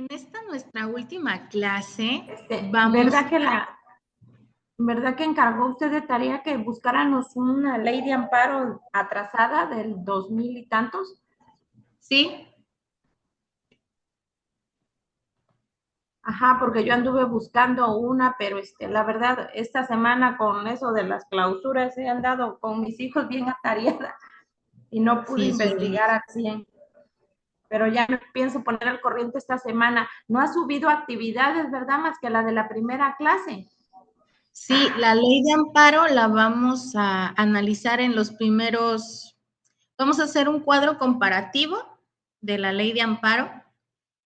En esta nuestra última clase vamos ¿Verdad que verdad que encargó usted de tarea que buscáramos una ley de amparo atrasada del 2000 y tantos? ¿sí? Ajá, porque yo anduve buscando una, pero la verdad, esta semana con eso de las clausuras he andado con mis hijos bien atareada y no pude Sí, sí. investigar al 100. Pero ya me pienso poner al corriente esta semana. No ha subido actividades, ¿verdad? Más que la de la primera clase. Sí, la ley de amparo la vamos a analizar en los primeros, vamos a hacer un cuadro comparativo de la ley de amparo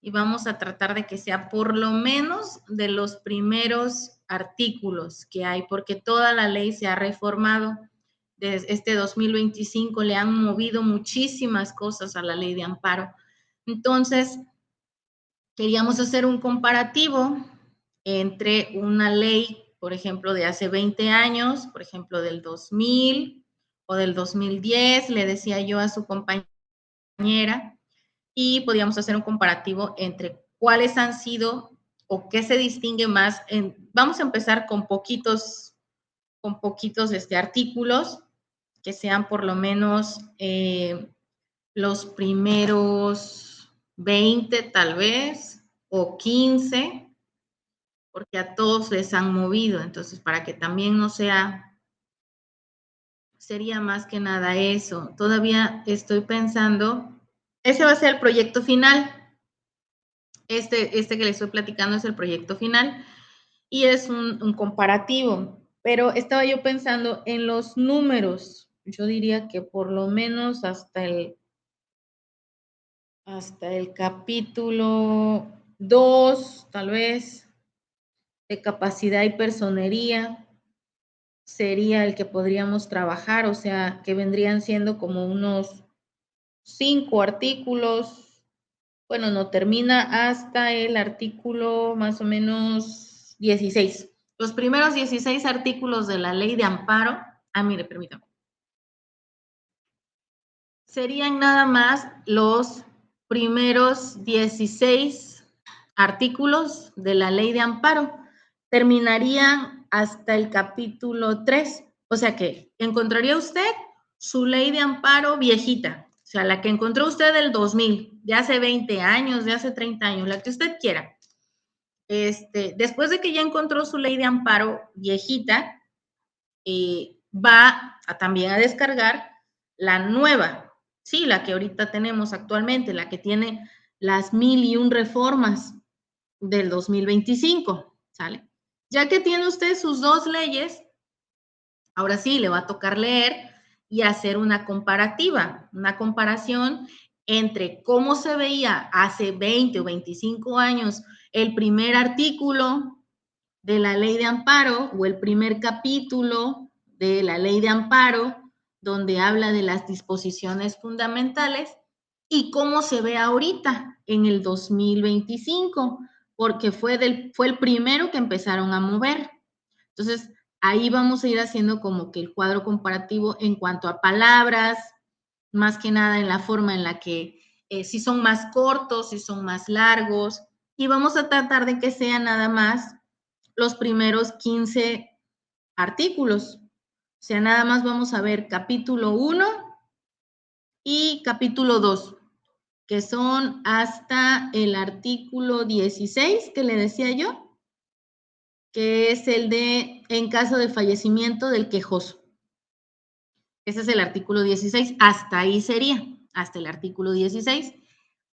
y vamos a tratar de que sea por lo menos de los primeros artículos que hay, porque toda la ley se ha reformado. Desde este 2025 le han movido muchísimas cosas a la ley de amparo. Entonces, queríamos hacer un comparativo entre una ley, por ejemplo, de hace 20 años, por ejemplo, del 2000 o del 2010, le decía yo a su compañera, y podíamos hacer un comparativo entre cuáles han sido o qué se distingue más. Vamos a empezar con poquitos artículos que sean por lo menos los primeros 20 tal vez o 15, porque a todos les han movido, entonces para que también no sea, sería más que nada eso. Todavía estoy pensando, ese va a ser el proyecto final. Este que les estoy platicando es el proyecto final y es un comparativo, pero estaba yo pensando en los números. Yo diría que por lo menos hasta el capítulo 2, tal vez, de capacidad y personería, sería el que podríamos trabajar, o sea, que vendrían siendo como unos 5 artículos. Bueno, no termina hasta el artículo más o menos 16. Los primeros 16 artículos de la ley de amparo, mire, permítame, serían nada más los primeros 16 artículos de la ley de amparo. Terminarían hasta el capítulo 3. O sea que encontraría usted su ley de amparo viejita, o sea, la que encontró usted del 2000, de hace 20 años, de hace 30 años, la que usted quiera. Después de que ya encontró su ley de amparo viejita, va también a descargar la nueva, sí, la que ahorita tenemos actualmente, la que tiene las 1001 reformas del 2025, ¿sale? Ya que tiene usted sus dos leyes, ahora sí le va a tocar leer y hacer una comparativa, una comparación entre cómo se veía hace 20 o 25 años el primer artículo de la ley de amparo o el primer capítulo de la ley de amparo donde habla de las disposiciones fundamentales y cómo se ve ahorita en el 2025, porque fue el primero que empezaron a mover. Entonces, ahí vamos a ir haciendo como que el cuadro comparativo en cuanto a palabras, más que nada en la forma en la que si son más cortos, si son más largos, y vamos a tratar de que sean nada más los primeros 15 artículos. O sea, nada más vamos a ver capítulo 1 y capítulo 2, que son hasta el artículo 16, que le decía yo, que es el de en caso de fallecimiento del quejoso. Ese es el artículo 16, hasta ahí sería, hasta el artículo 16,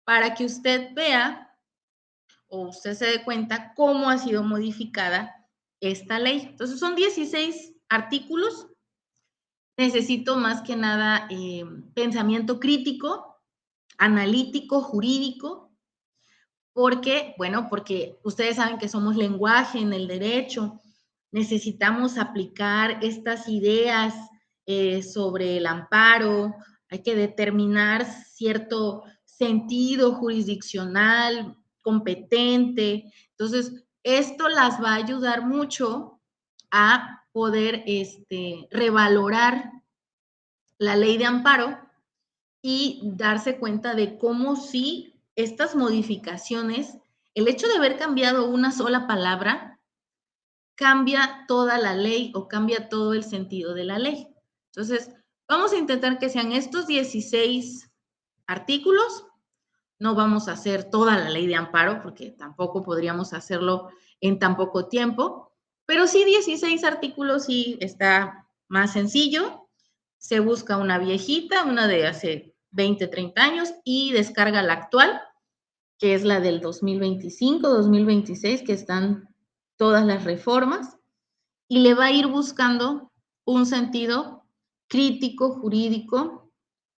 para que usted vea o usted se dé cuenta cómo ha sido modificada esta ley. Entonces son 16 artículos. Necesito más que nada pensamiento crítico, analítico, jurídico, porque, bueno, porque ustedes saben que somos lenguaje en el derecho, necesitamos aplicar estas ideas sobre el amparo, hay que determinar cierto sentido jurisdiccional, competente. Entonces, esto las va a ayudar mucho a poder revalorar la ley de amparo y darse cuenta de cómo sí estas modificaciones El hecho de haber cambiado una sola palabra cambia toda la ley o cambia todo el sentido de la ley. Entonces, vamos a intentar que sean estos 16 artículos. No vamos a hacer toda la ley de amparo porque tampoco podríamos hacerlo en tan poco tiempo, pero sí 16 artículos sí está más sencillo. Se busca una viejita, una de hace 20, 30 años y descarga la actual, que es la del 2025, 2026, que están todas las reformas, y le va a ir buscando un sentido crítico, jurídico,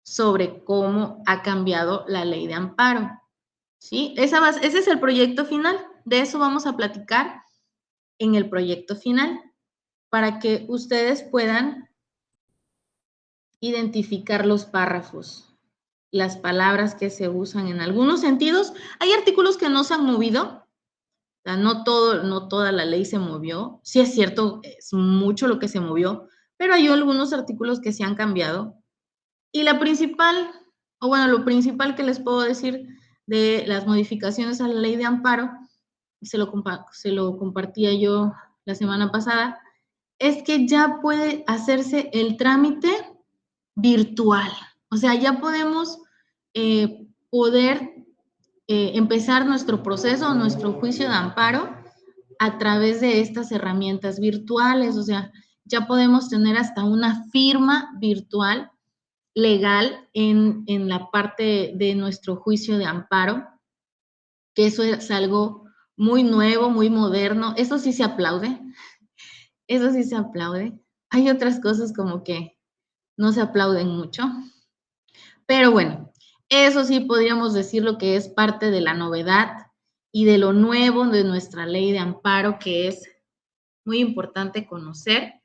sobre cómo ha cambiado la ley de amparo. ¿Sí? Ese es el proyecto final. De eso vamos a platicar en el proyecto final, para que ustedes puedan identificar los párrafos, las palabras que se usan en algunos sentidos. Hay artículos que no se han movido, o sea, no toda la ley se movió. Sí es cierto, es mucho lo que se movió, pero hay algunos artículos que se han cambiado. Y la principal, o bueno, lo principal que les puedo decir de las modificaciones a la ley de amparo, se lo compartía yo la semana pasada, es que ya puede hacerse el trámite virtual. O sea, ya podemos empezar nuestro proceso, nuestro juicio de amparo a través de estas herramientas virtuales. O sea, ya podemos tener hasta una firma virtual legal en la parte de nuestro juicio de amparo, que eso es algo muy nuevo, muy moderno. Eso sí se aplaude. Eso sí se aplaude. Hay otras cosas como que no se aplauden mucho. Pero bueno, eso sí podríamos decir lo que es parte de la novedad y de lo nuevo de nuestra ley de amparo, que es muy importante conocer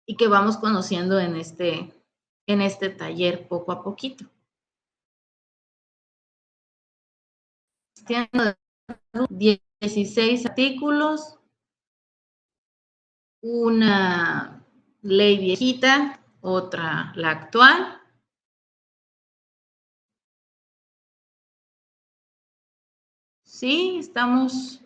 y que vamos conociendo en este taller poco a poquito. Tiene 16 artículos, una ley viejita, otra la actual. Sí, estamos.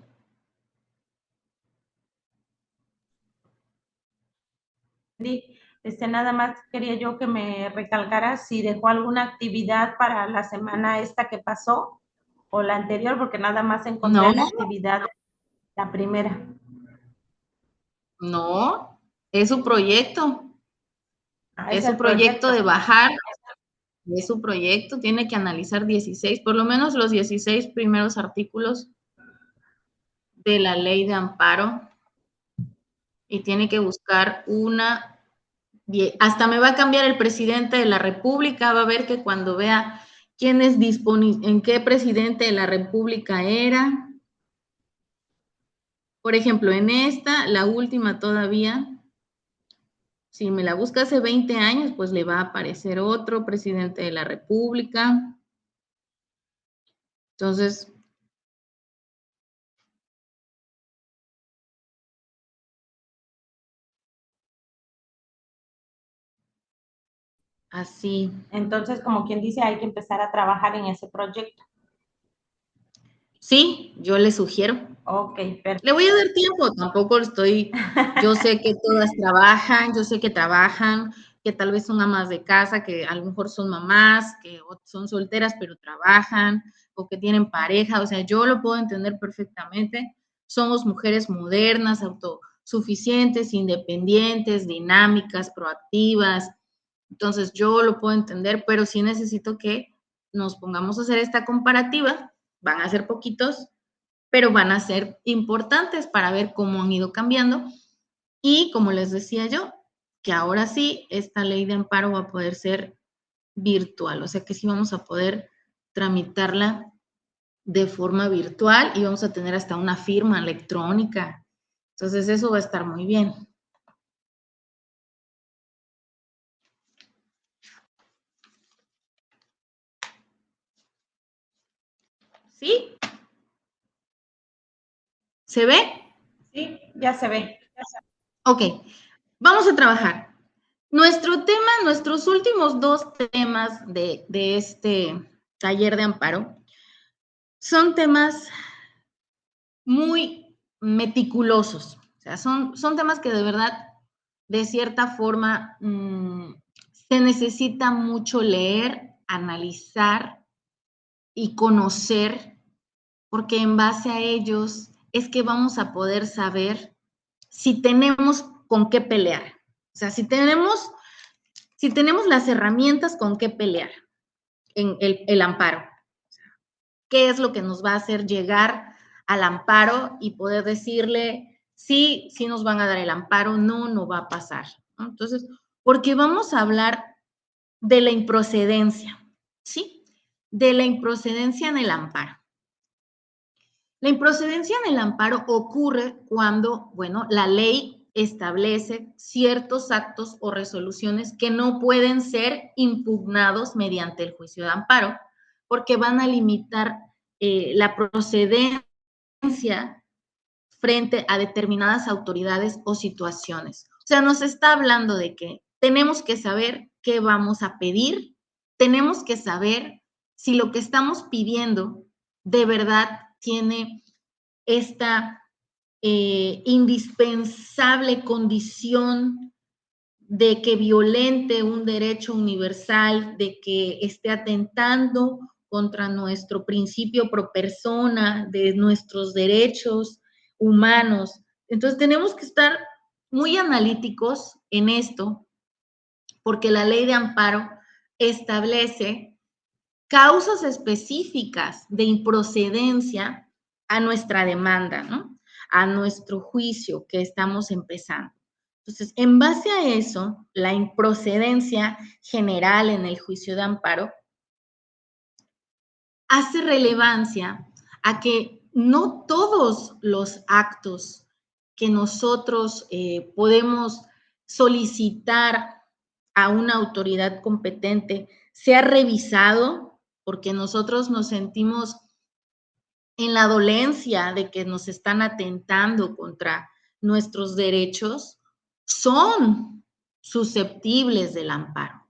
Nada más quería yo que me recalcara si dejó alguna actividad para la semana esta que pasó o la anterior, porque nada más encontré No, la actividad, la primera. no, es su proyecto. Ah, Es es su el proyecto proyecto. de bajar, es su proyecto, tiene que analizar 16, por lo menos los 16 primeros artículos de la ley de amparo, y tiene que buscar hasta me va a cambiar el presidente de la República, va a ver que cuando vea quién es disponible, en qué presidente de la República era. Por ejemplo, en esta, la última todavía, si me la busca hace 20 años, pues le va a aparecer otro presidente de la República. Entonces, así. Entonces, como quien dice, hay que empezar a trabajar en ese proyecto. Sí, yo le sugiero. Ok, perfecto. Le voy a dar tiempo, tampoco yo sé que todas trabajan, yo sé que trabajan, que tal vez son amas de casa, que a lo mejor son mamás, que son solteras pero trabajan, o que tienen pareja, o sea, yo lo puedo entender perfectamente. Somos mujeres modernas, autosuficientes, independientes, dinámicas, proactivas. Entonces, yo lo puedo entender, pero sí necesito que nos pongamos a hacer esta comparativa. Van a ser poquitos, pero van a ser importantes para ver cómo han ido cambiando. Y como les decía yo, que ahora sí, esta ley de amparo va a poder ser virtual, o sea que sí vamos a poder tramitarla de forma virtual y vamos a tener hasta una firma electrónica. Entonces eso va a estar muy bien. ¿Sí? ¿Se ve? Sí, ya se ve. Ok, vamos a trabajar. Nuestros últimos dos temas de este taller de amparo son temas muy meticulosos. O sea, son temas que de verdad, de cierta forma, se necesita mucho leer, analizar y conocer, porque en base a ellos es que vamos a poder saber si tenemos con qué pelear. O sea, si tenemos las herramientas con qué pelear en el amparo. ¿Qué es lo que nos va a hacer llegar al amparo y poder decirle, sí, sí nos van a dar el amparo, no, no va a pasar, ¿no? Entonces, porque vamos a hablar de la improcedencia, ¿sí? De la improcedencia en el amparo. La improcedencia en el amparo ocurre cuando, bueno, la ley establece ciertos actos o resoluciones que no pueden ser impugnados mediante el juicio de amparo, porque van a limitar la procedencia frente a determinadas autoridades o situaciones. O sea, nos está hablando de que tenemos que saber qué vamos a pedir, tenemos que saber si lo que estamos pidiendo de verdad tiene esta indispensable condición de que violente un derecho universal, de que esté atentando contra nuestro principio pro persona, de nuestros derechos humanos. Entonces tenemos que estar muy analíticos en esto, porque la ley de amparo establece causas específicas de improcedencia a nuestra demanda, ¿no? A nuestro juicio que estamos empezando. Entonces, en base a eso, la improcedencia general en el juicio de amparo hace relevancia a que no todos los actos que nosotros podemos solicitar a una autoridad competente sea revisado, porque nosotros nos sentimos en la dolencia de que nos están atentando contra nuestros derechos, son susceptibles del amparo.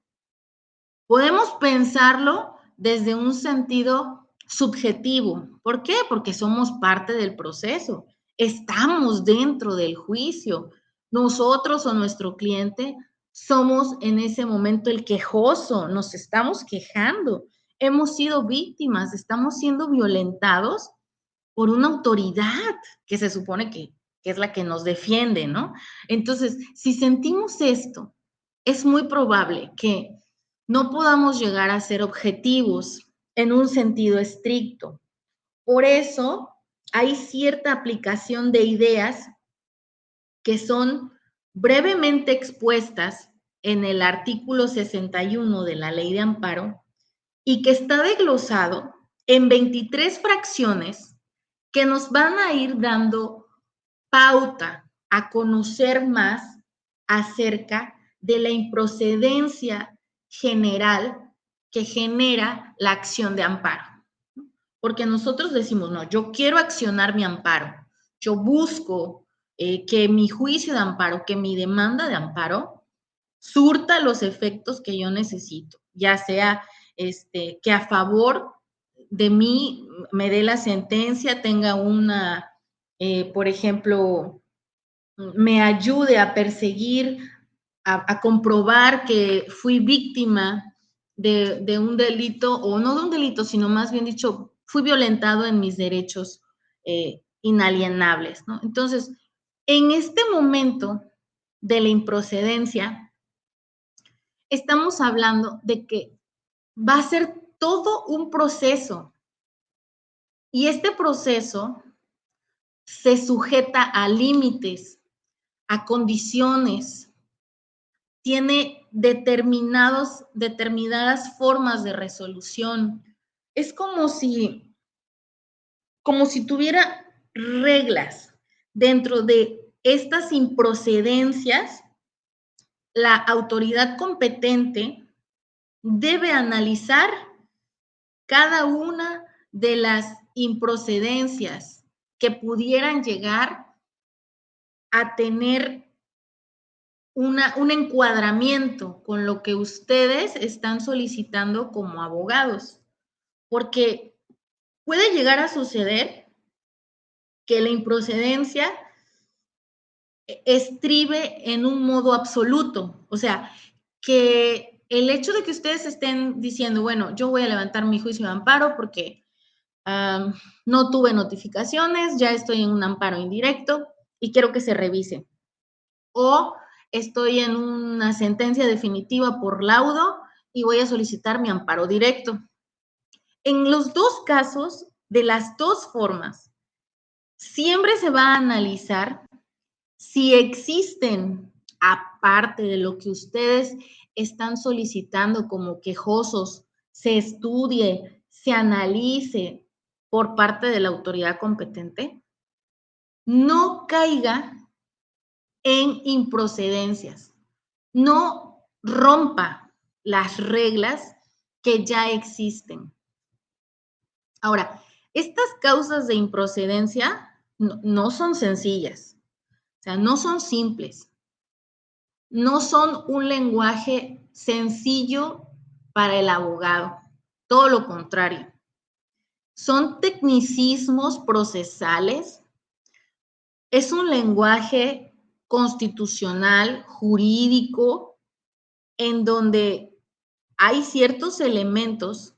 Podemos pensarlo desde un sentido subjetivo. ¿Por qué? Porque somos parte del proceso. Estamos dentro del juicio. Nosotros o nuestro cliente somos en ese momento el quejoso, nos estamos quejando, hemos sido víctimas, estamos siendo violentados por una autoridad que se supone que es la que nos defiende, ¿no? Entonces, si sentimos esto, es muy probable que no podamos llegar a ser objetivos en un sentido estricto. Por eso hay cierta aplicación de ideas que son brevemente expuestas en el artículo 61 de la Ley de Amparo y que está desglosado en 23 fracciones que nos van a ir dando pauta a conocer más acerca de la improcedencia general que genera la acción de amparo. Porque nosotros decimos, no, yo quiero accionar mi amparo, yo busco que mi juicio de amparo, que mi demanda de amparo surta los efectos que yo necesito, ya sea que a favor de mí me dé la sentencia, tenga una, por ejemplo, me ayude a perseguir, a comprobar que fui víctima de un delito, o no de un delito, sino más bien dicho, fui violentado en mis derechos inalienables, ¿no? Entonces, en este momento de la improcedencia, estamos hablando de que va a ser todo un proceso y este proceso se sujeta a límites, a condiciones, tiene determinadas formas de resolución. Es como si tuviera reglas dentro de estas improcedencias. La autoridad competente debe analizar cada una de las improcedencias que pudieran llegar a tener un encuadramiento con lo que ustedes están solicitando como abogados. Porque puede llegar a suceder que la improcedencia estribe en un modo absoluto. O sea, que el hecho de que ustedes estén diciendo, bueno, yo voy a levantar mi juicio de amparo porque no tuve notificaciones, ya estoy en un amparo indirecto y quiero que se revise. O estoy en una sentencia definitiva por laudo y voy a solicitar mi amparo directo. En los dos casos, de las dos formas, siempre se va a analizar si existen, aparte de lo que ustedes están solicitando como quejosos, se estudie, se analice por parte de la autoridad competente, no caiga en improcedencias, no rompa las reglas que ya existen. Ahora, estas causas de improcedencia no son sencillas, o sea, no son simples, no son un lenguaje sencillo para el abogado, todo lo contrario. Son tecnicismos procesales, es un lenguaje constitucional, jurídico, en donde hay ciertos elementos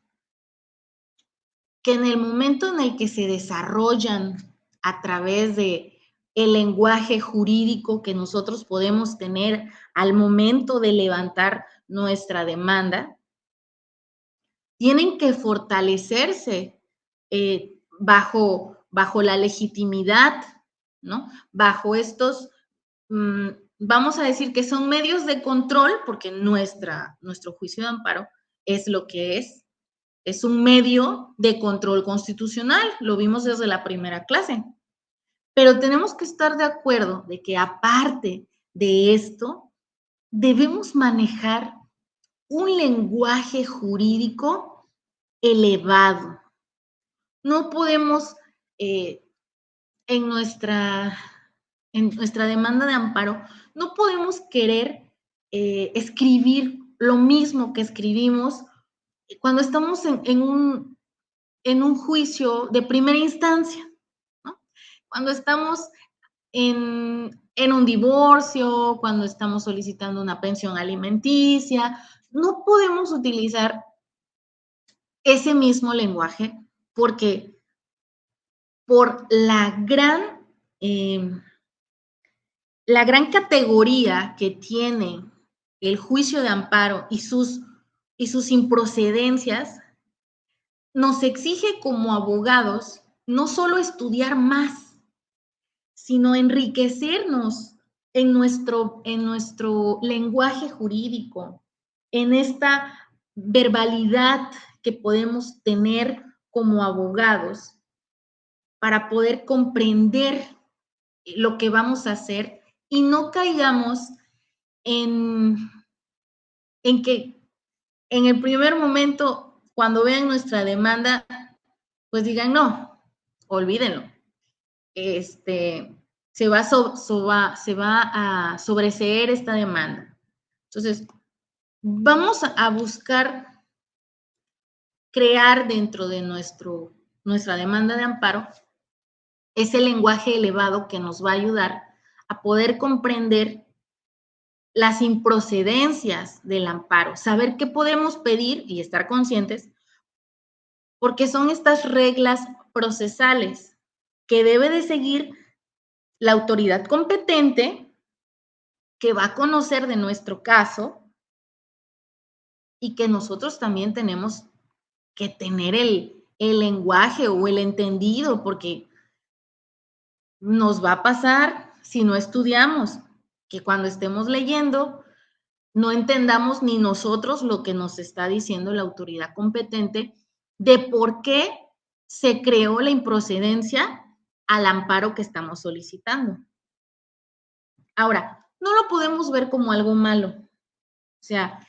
que en el momento en el que se desarrollan a través de el lenguaje jurídico que nosotros podemos tener al momento de levantar nuestra demanda, tienen que fortalecerse bajo la legitimidad, ¿no? Bajo estos, vamos a decir que son medios de control, porque nuestro juicio de amparo es lo que es un medio de control constitucional, lo vimos desde la primera clase. Pero tenemos que estar de acuerdo de que aparte de esto, debemos manejar un lenguaje jurídico elevado. No podemos en nuestra demanda de amparo, no podemos querer escribir lo mismo que escribimos cuando estamos en un juicio de primera instancia, ¿no? Cuando estamos en un divorcio, cuando estamos solicitando una pensión alimenticia, no podemos utilizar ese mismo lenguaje porque por la gran categoría que tiene el juicio de amparo y sus improcedencias, nos exige como abogados no solo estudiar más, sino enriquecernos en nuestro lenguaje jurídico, en esta verbalidad que podemos tener como abogados para poder comprender lo que vamos a hacer y no caigamos en que en el primer momento, cuando vean nuestra demanda, pues digan, no, olvídenlo. Se va a sobreseer esta demanda. Entonces, vamos a buscar crear dentro de nuestra demanda de amparo ese lenguaje elevado que nos va a ayudar a poder comprender las improcedencias del amparo, saber qué podemos pedir y estar conscientes, porque son estas reglas procesales que debe de seguir la autoridad competente que va a conocer de nuestro caso y que nosotros también tenemos que tener el lenguaje o el entendido, porque nos va a pasar si no estudiamos, que cuando estemos leyendo no entendamos ni nosotros lo que nos está diciendo la autoridad competente de por qué se creó la improcedencia al amparo que estamos solicitando. Ahora, no lo podemos ver como algo malo, o sea,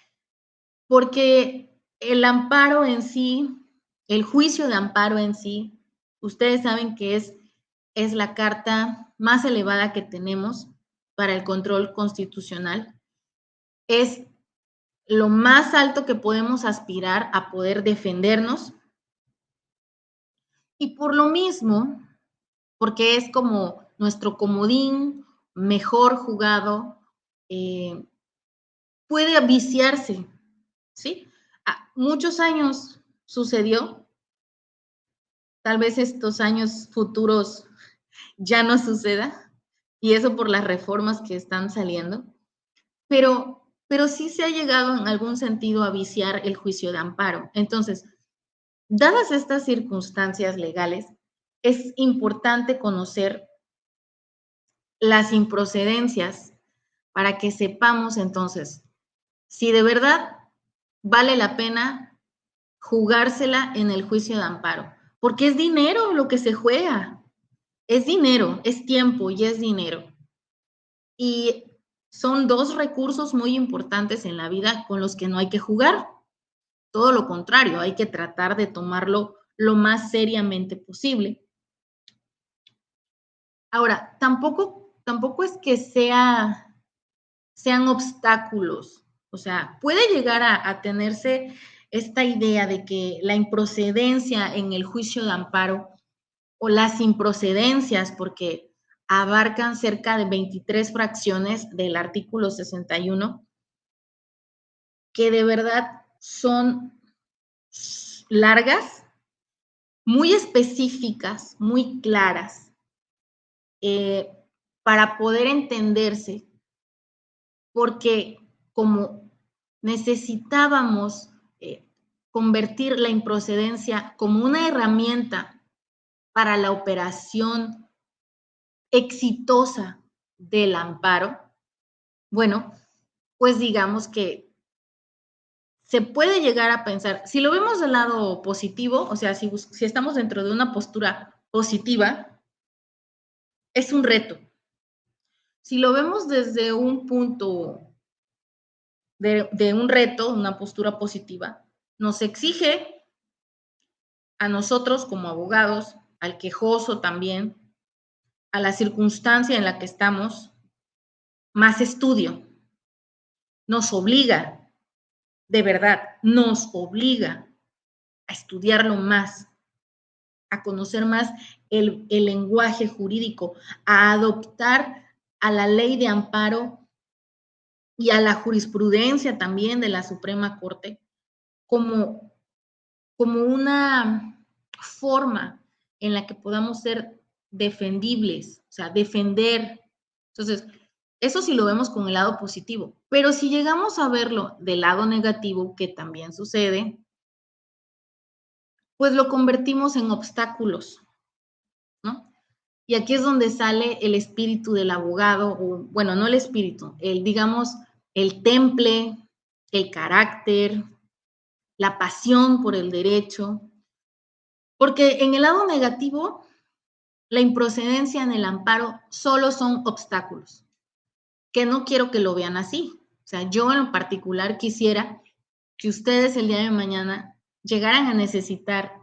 porque el amparo en sí, el juicio de amparo en sí, ustedes saben que es la carta más elevada que tenemos para el control constitucional. Es lo más alto que podemos aspirar a poder defendernos Y por lo mismo, porque es como nuestro comodín mejor jugado, puede viciarse, ¿sí? Muchos años sucedió, tal vez estos años futuros ya no suceda, y eso por las reformas que están saliendo, pero sí se ha llegado en algún sentido a viciar el juicio de amparo. Entonces, dadas estas circunstancias legales, es importante conocer las improcedencias para que sepamos entonces si de verdad vale la pena jugársela en el juicio de amparo, porque es dinero lo que se juega, es dinero, es tiempo y es dinero. Y son dos recursos muy importantes en la vida con los que no hay que jugar. Todo lo contrario, hay que tratar de tomarlo lo más seriamente posible. Ahora, tampoco es que sean obstáculos. O sea, puede llegar a tenerse esta idea de que la improcedencia en el juicio de amparo o las improcedencias, porque abarcan cerca de 23 fracciones del artículo 61, que de verdad son largas, muy específicas, muy claras, para poder entenderse, porque como necesitábamos convertir la improcedencia como una herramienta para la operación exitosa del amparo, bueno, pues digamos que se puede llegar a pensar, si lo vemos del lado positivo, o sea, si estamos dentro de una postura positiva, es un reto. Si lo vemos desde un punto de un reto, una postura positiva, nos exige a nosotros como abogados, al quejoso también, a la circunstancia en la que estamos, más estudio. Nos obliga, de verdad, nos obliga a estudiarlo más, a conocer más el lenguaje jurídico, a adoptar a la ley de amparo y a la jurisprudencia también de la Suprema Corte como, como una forma en la que podamos ser defendibles, o sea, defender. Entonces, eso sí lo vemos con el lado positivo, pero si llegamos a verlo del lado negativo, que también sucede, pues lo convertimos en obstáculos, ¿no? Y aquí es donde sale el espíritu del abogado, o bueno, no el espíritu, digamos, el temple, el carácter, la pasión por el derecho, porque en el lado negativo, la improcedencia en el amparo solo son obstáculos, que no quiero que lo vean así. O sea, yo en particular quisiera que ustedes el día de mañana llegaran a necesitar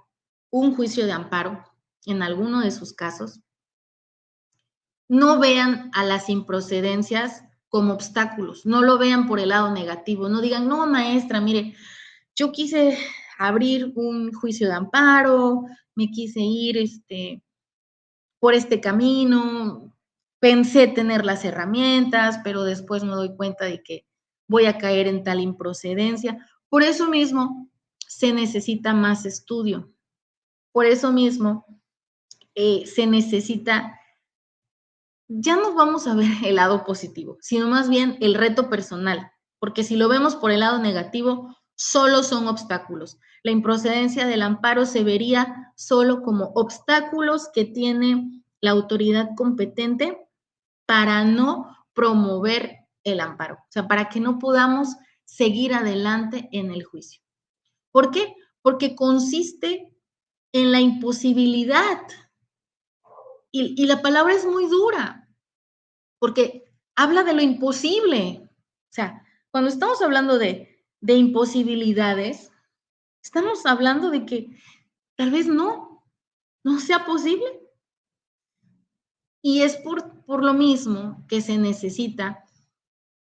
un juicio de amparo en alguno de sus casos, no vean a las improcedencias como obstáculos, no lo vean por el lado negativo, no digan, no, maestra, mire, yo quise abrir un juicio de amparo, me quise ir por este camino, pensé tener las herramientas, pero después me doy cuenta de que voy a caer en tal improcedencia. Por eso mismo se necesita más estudio, por eso mismo se necesita, ya no vamos a ver el lado positivo, sino más bien el reto personal, porque si lo vemos por el lado negativo, solo son obstáculos. La improcedencia del amparo se vería solo como obstáculos que tiene la autoridad competente para no promover el amparo, o sea, para que no podamos seguir adelante en el juicio. ¿Por qué? Porque consiste en la imposibilidad. Y la palabra es muy dura, porque habla de lo imposible. O sea, cuando estamos hablando de imposibilidades, estamos hablando de que tal vez no sea posible. Y es por lo mismo que se necesita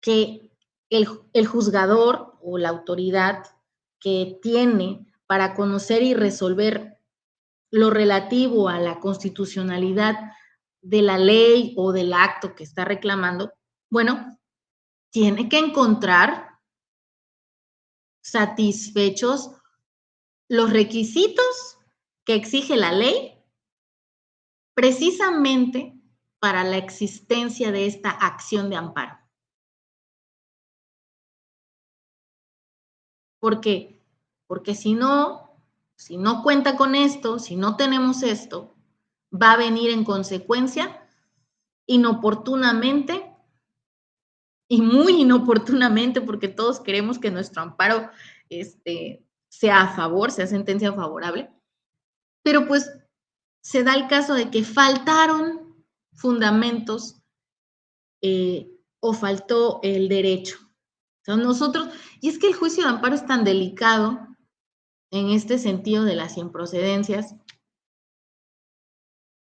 que el juzgador o la autoridad que tiene para conocer y resolver lo relativo a la constitucionalidad de la ley o del acto que está reclamando, bueno, tiene que encontrar satisfechos los requisitos que exige la ley precisamente para la existencia de esta acción de amparo. ¿Por qué? Porque si no cuenta con esto, si no tenemos esto, va a venir en consecuencia inoportunamente y muy inoportunamente, porque todos queremos que nuestro amparo sea a favor, sea sentencia favorable, pero pues se da el caso de que faltaron fundamentos o faltó el derecho. O sea, nosotros, y es que el juicio de amparo es tan delicado en este sentido de las improcedencias,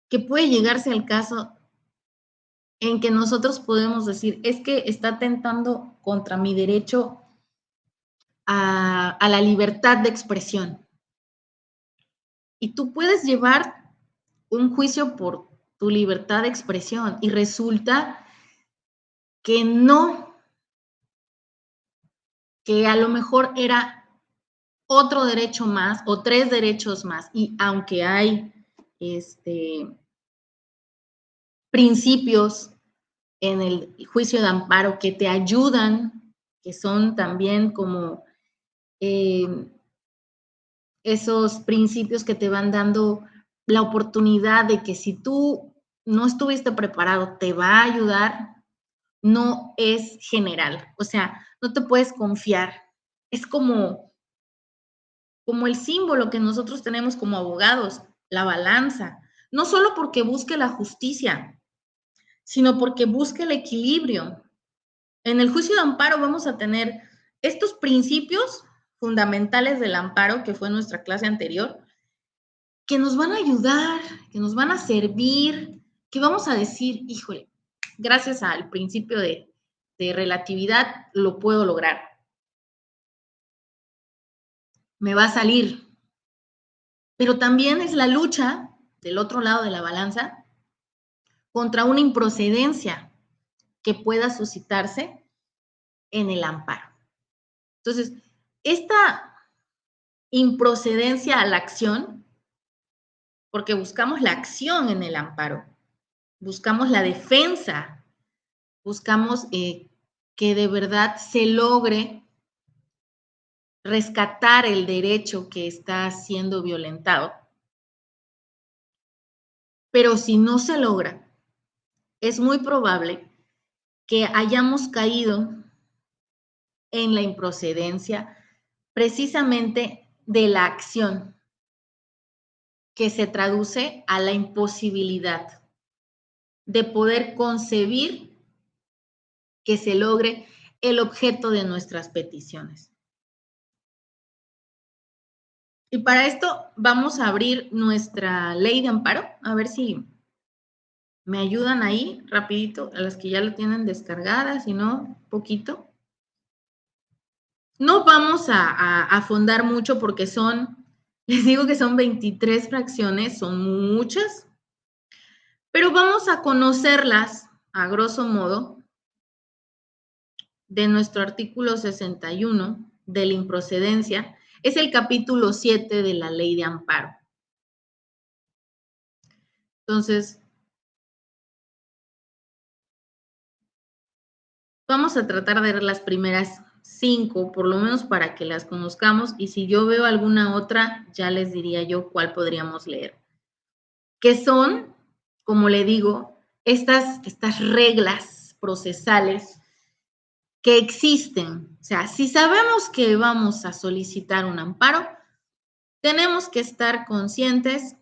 que puede llegarse al caso en que nosotros podemos decir, es que está atentando contra mi derecho a la libertad de expresión. Y tú puedes llevar un juicio por tu libertad de expresión y resulta que no, que a lo mejor era otro derecho más o 3 derechos más. Y aunque hay principios en el juicio de amparo que te ayudan, que son también como esos principios que te van dando la oportunidad de que si tú no estuviste preparado, te va a ayudar, no es general. O sea, no te puedes confiar. Es como el símbolo que nosotros tenemos como abogados, la balanza. No solo porque busque la justicia, sino porque busque el equilibrio. En el juicio de amparo vamos a tener estos principios fundamentales del amparo, que fue nuestra clase anterior, que nos van a ayudar, que nos van a servir, que vamos a decir, híjole, gracias al principio de relatividad lo puedo lograr. Me va a salir. Pero también es la lucha del otro lado de la balanza contra una improcedencia que pueda suscitarse en el amparo. Entonces, esta improcedencia a la acción, porque buscamos la acción en el amparo, buscamos la defensa, buscamos que de verdad se logre rescatar el derecho que está siendo violentado. Pero si no se logra, es muy probable que hayamos caído en la improcedencia precisamente de la acción, que se traduce a la imposibilidad de poder concebir que se logre el objeto de nuestras peticiones. Y para esto vamos a abrir nuestra ley de amparo, a ver si me ayudan ahí rapidito, a las que ya lo tienen descargada, si no, poquito. No vamos a afondar mucho porque les digo que son 23 fracciones, son muchas, pero vamos a conocerlas a grosso modo de nuestro artículo 61 de la improcedencia. Es el capítulo 7 de la ley de amparo. Entonces, vamos a tratar de ver las primeras 5, por lo menos para que las conozcamos, y si yo veo alguna otra, ya les diría yo cuál podríamos leer. Que son, como le digo, estas reglas procesales que existen. O sea, si sabemos que vamos a solicitar un amparo, tenemos que estar conscientes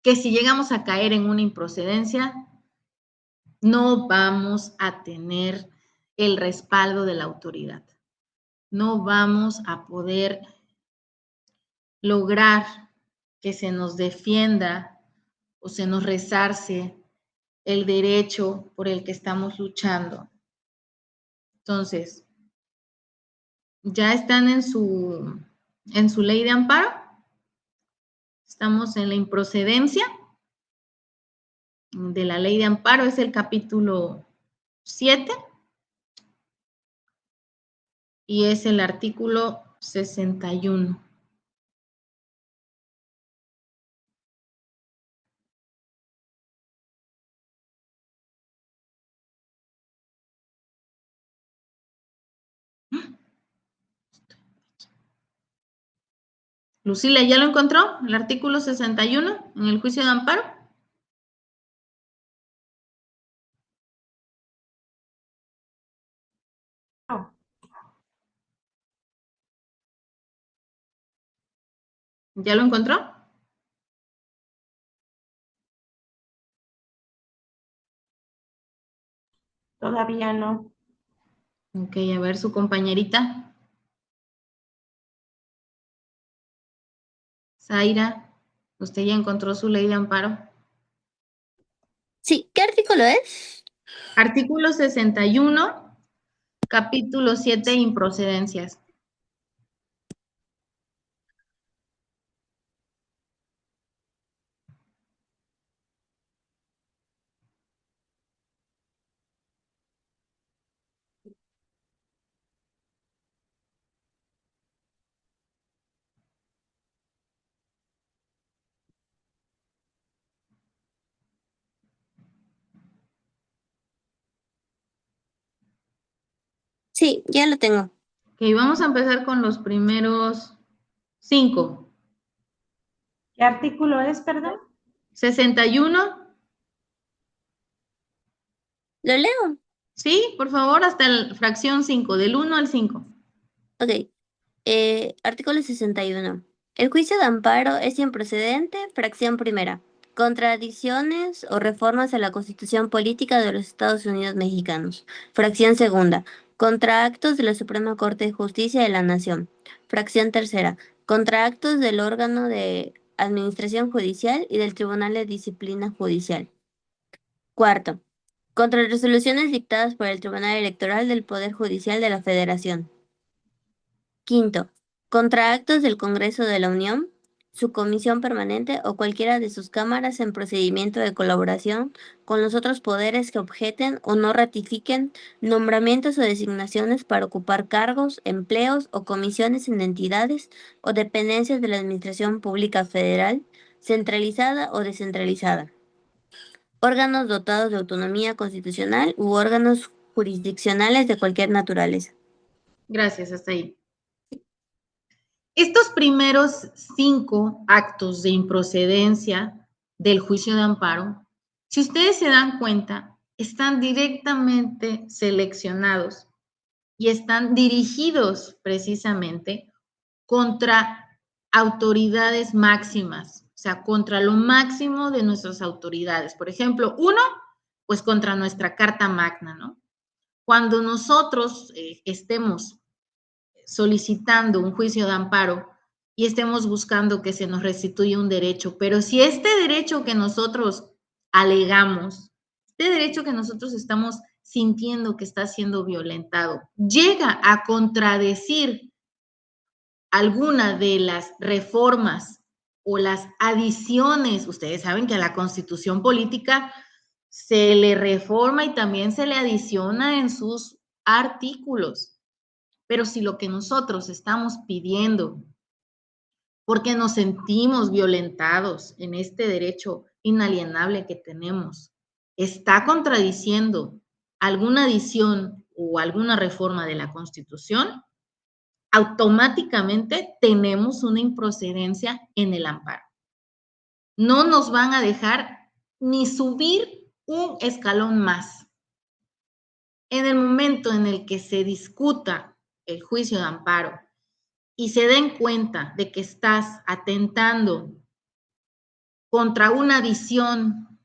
que si llegamos a caer en una improcedencia, no vamos a tener el respaldo de la autoridad. No vamos a poder lograr que se nos defienda o se nos resarce el derecho por el que estamos luchando. Entonces, ¿ya están en su ley de amparo? Estamos en la improcedencia de la ley de amparo, es el capítulo 7 y es el artículo 61. Lucila, ¿ya lo encontró? El artículo 61 en el juicio de amparo. No, ¿Ya lo encontró? todavía no. Ok, a ver su compañerita. Zaira, ¿usted ya encontró su ley de amparo? Sí, ¿qué artículo es? Artículo 61, capítulo 7, improcedencias. Sí, ya lo tengo. Ok, vamos a empezar con los primeros 5. ¿Qué artículo es, perdón? 61. ¿Lo leo? Sí, por favor, hasta la fracción 5, del 1 al 5. Ok. Artículo 61. El juicio de amparo es improcedente, fracción primera. Contradicciones o reformas a la Constitución Política de los Estados Unidos Mexicanos. Fracción segunda. Contra actos de la Suprema Corte de Justicia de la Nación. Fracción tercera. Contra actos del órgano de Administración Judicial y del Tribunal de Disciplina Judicial. Cuarto. Contra resoluciones dictadas por el Tribunal Electoral del Poder Judicial de la Federación. Quinto, contra actos del Congreso de la Unión, su comisión permanente o cualquiera de sus cámaras en procedimiento de colaboración con los otros poderes que objeten o no ratifiquen nombramientos o designaciones para ocupar cargos, empleos o comisiones en entidades o dependencias de la Administración Pública Federal, centralizada o descentralizada. Órganos dotados de autonomía constitucional u órganos jurisdiccionales de cualquier naturaleza. Gracias, hasta ahí. Estos primeros 5 actos de improcedencia del juicio de amparo, si ustedes se dan cuenta, están directamente seleccionados y están dirigidos precisamente contra autoridades máximas, o sea, contra lo máximo de nuestras autoridades. Por ejemplo, uno, pues contra nuestra Carta Magna, ¿no? Cuando nosotros estemos solicitando un juicio de amparo y estemos buscando que se nos restituya un derecho, pero si este derecho que nosotros alegamos, este derecho que nosotros estamos sintiendo que está siendo violentado, llega a contradecir alguna de las reformas o las adiciones, ustedes saben que a la Constitución política se le reforma y también se le adiciona en sus artículos. Pero si lo que nosotros estamos pidiendo, porque nos sentimos violentados en este derecho inalienable que tenemos, está contradiciendo alguna adición o alguna reforma de la Constitución, automáticamente tenemos una improcedencia en el amparo. No nos van a dejar ni subir un escalón más. En el momento en el que se discuta el juicio de amparo y se den cuenta de que estás atentando contra una adición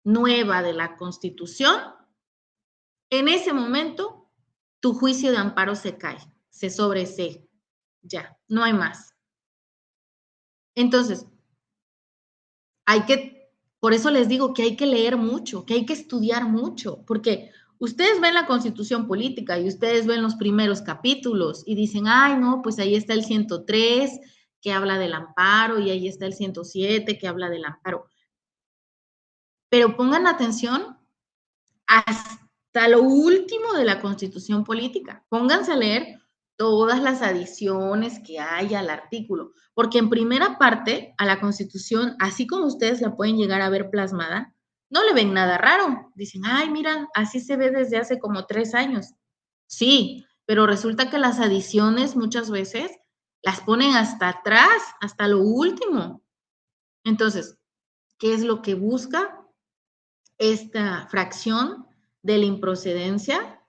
nueva de la Constitución, en ese momento tu juicio de amparo se cae, se sobresee, ya, no hay más. Entonces, por eso les digo que hay que leer mucho, que hay que estudiar mucho, porque ustedes ven la Constitución política y ustedes ven los primeros capítulos y dicen, ay, no, pues ahí está el 103, que habla del amparo y ahí está el 107 que habla del amparo. Pero pongan atención hasta lo último de la Constitución Política. Pónganse a leer todas las adiciones que hay al artículo, porque en primera parte a la Constitución, así como ustedes la pueden llegar a ver plasmada, no le ven nada raro. Dicen, ay, mira, así se ve desde hace como 3 años. Sí, pero resulta que las adiciones muchas veces las ponen hasta atrás, hasta lo último. Entonces, ¿qué es lo que busca esta fracción de la improcedencia?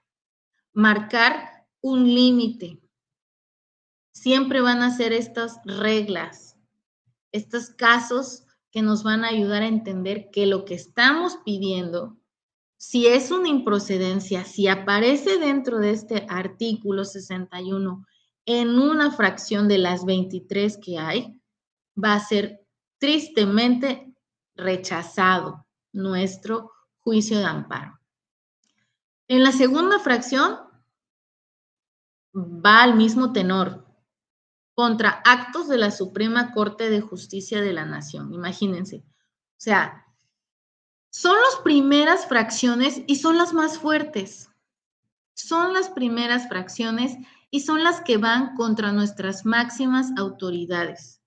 Marcar un límite. Siempre van a ser estas reglas, estos casos que nos van a ayudar a entender que lo que estamos pidiendo, si es una improcedencia, si aparece dentro de este artículo 61 en una fracción de las 23 que hay, va a ser tristemente rechazado nuestro juicio de amparo. En la segunda fracción va al mismo tenor, contra actos de la Suprema Corte de Justicia de la Nación. Imagínense. O sea, son las primeras fracciones y son las más fuertes. Son las primeras fracciones y son las que van contra nuestras máximas autoridades.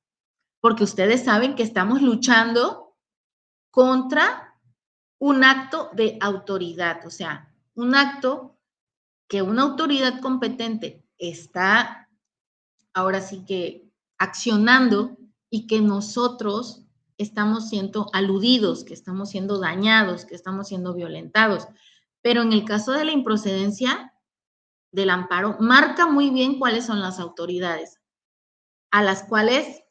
Porque ustedes saben que estamos luchando contra un acto de autoridad, o sea, un acto que una autoridad competente está ahora sí que accionando y que nosotros estamos siendo aludidos, que estamos siendo dañados, que estamos siendo violentados. Pero en el caso de la improcedencia del amparo, marca muy bien cuáles son las autoridades a las cuales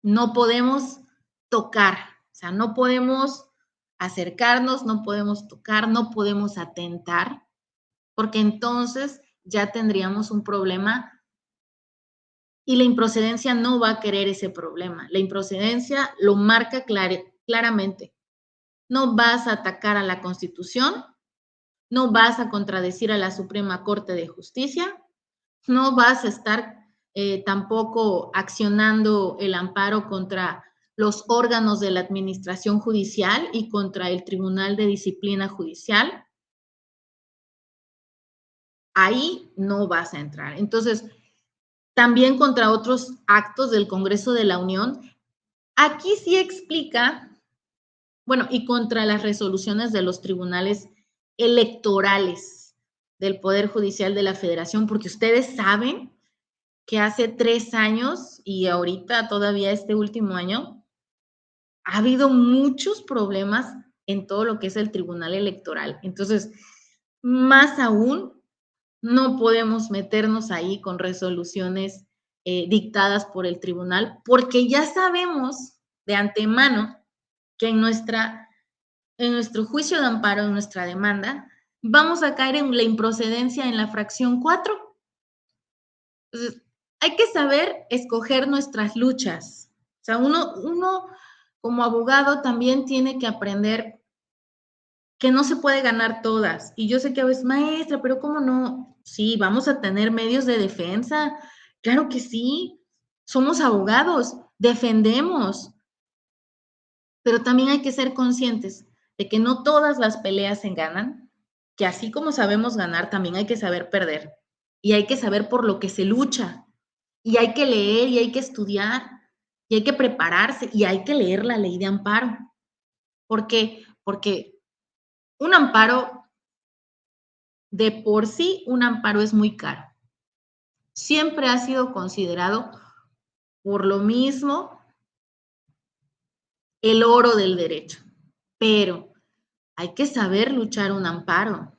no podemos tocar, o sea, no podemos acercarnos, no podemos tocar, no podemos atentar, porque entonces ya tendríamos un problema y la improcedencia no va a querer ese problema. La improcedencia lo marca claramente. No vas a atacar a la Constitución, no vas a contradecir a la Suprema Corte de Justicia, no vas a estar tampoco accionando el amparo contra los órganos de la administración judicial y contra el Tribunal de Disciplina Judicial. Ahí no vas a entrar. Entonces, también contra otros actos del Congreso de la Unión. Aquí sí explica, bueno, y contra las resoluciones de los tribunales electorales del Poder Judicial de la Federación, porque ustedes saben que hace 3 años y ahorita todavía este último año, ha habido muchos problemas en todo lo que es el Tribunal Electoral. Entonces, más aún, no podemos meternos ahí con resoluciones dictadas por el tribunal, porque ya sabemos de antemano que en nuestro juicio de amparo, en nuestra demanda, vamos a caer en la improcedencia en la fracción 4. Entonces, hay que saber escoger nuestras luchas. O sea, uno como abogado también tiene que aprender que no se puede ganar todas. Y yo sé que a veces, maestra, pero ¿cómo no? Sí, vamos a tener medios de defensa. Claro que sí. Somos abogados, defendemos. Pero también hay que ser conscientes de que no todas las peleas se ganan, que así como sabemos ganar, también hay que saber perder. Y hay que saber por lo que se lucha. Y hay que leer y hay que estudiar. Y hay que prepararse y hay que leer la ley de amparo. ¿Por qué? Porque un amparo, de por sí, un amparo es muy caro. Siempre ha sido considerado, por lo mismo, el oro del derecho. Pero hay que saber luchar un amparo.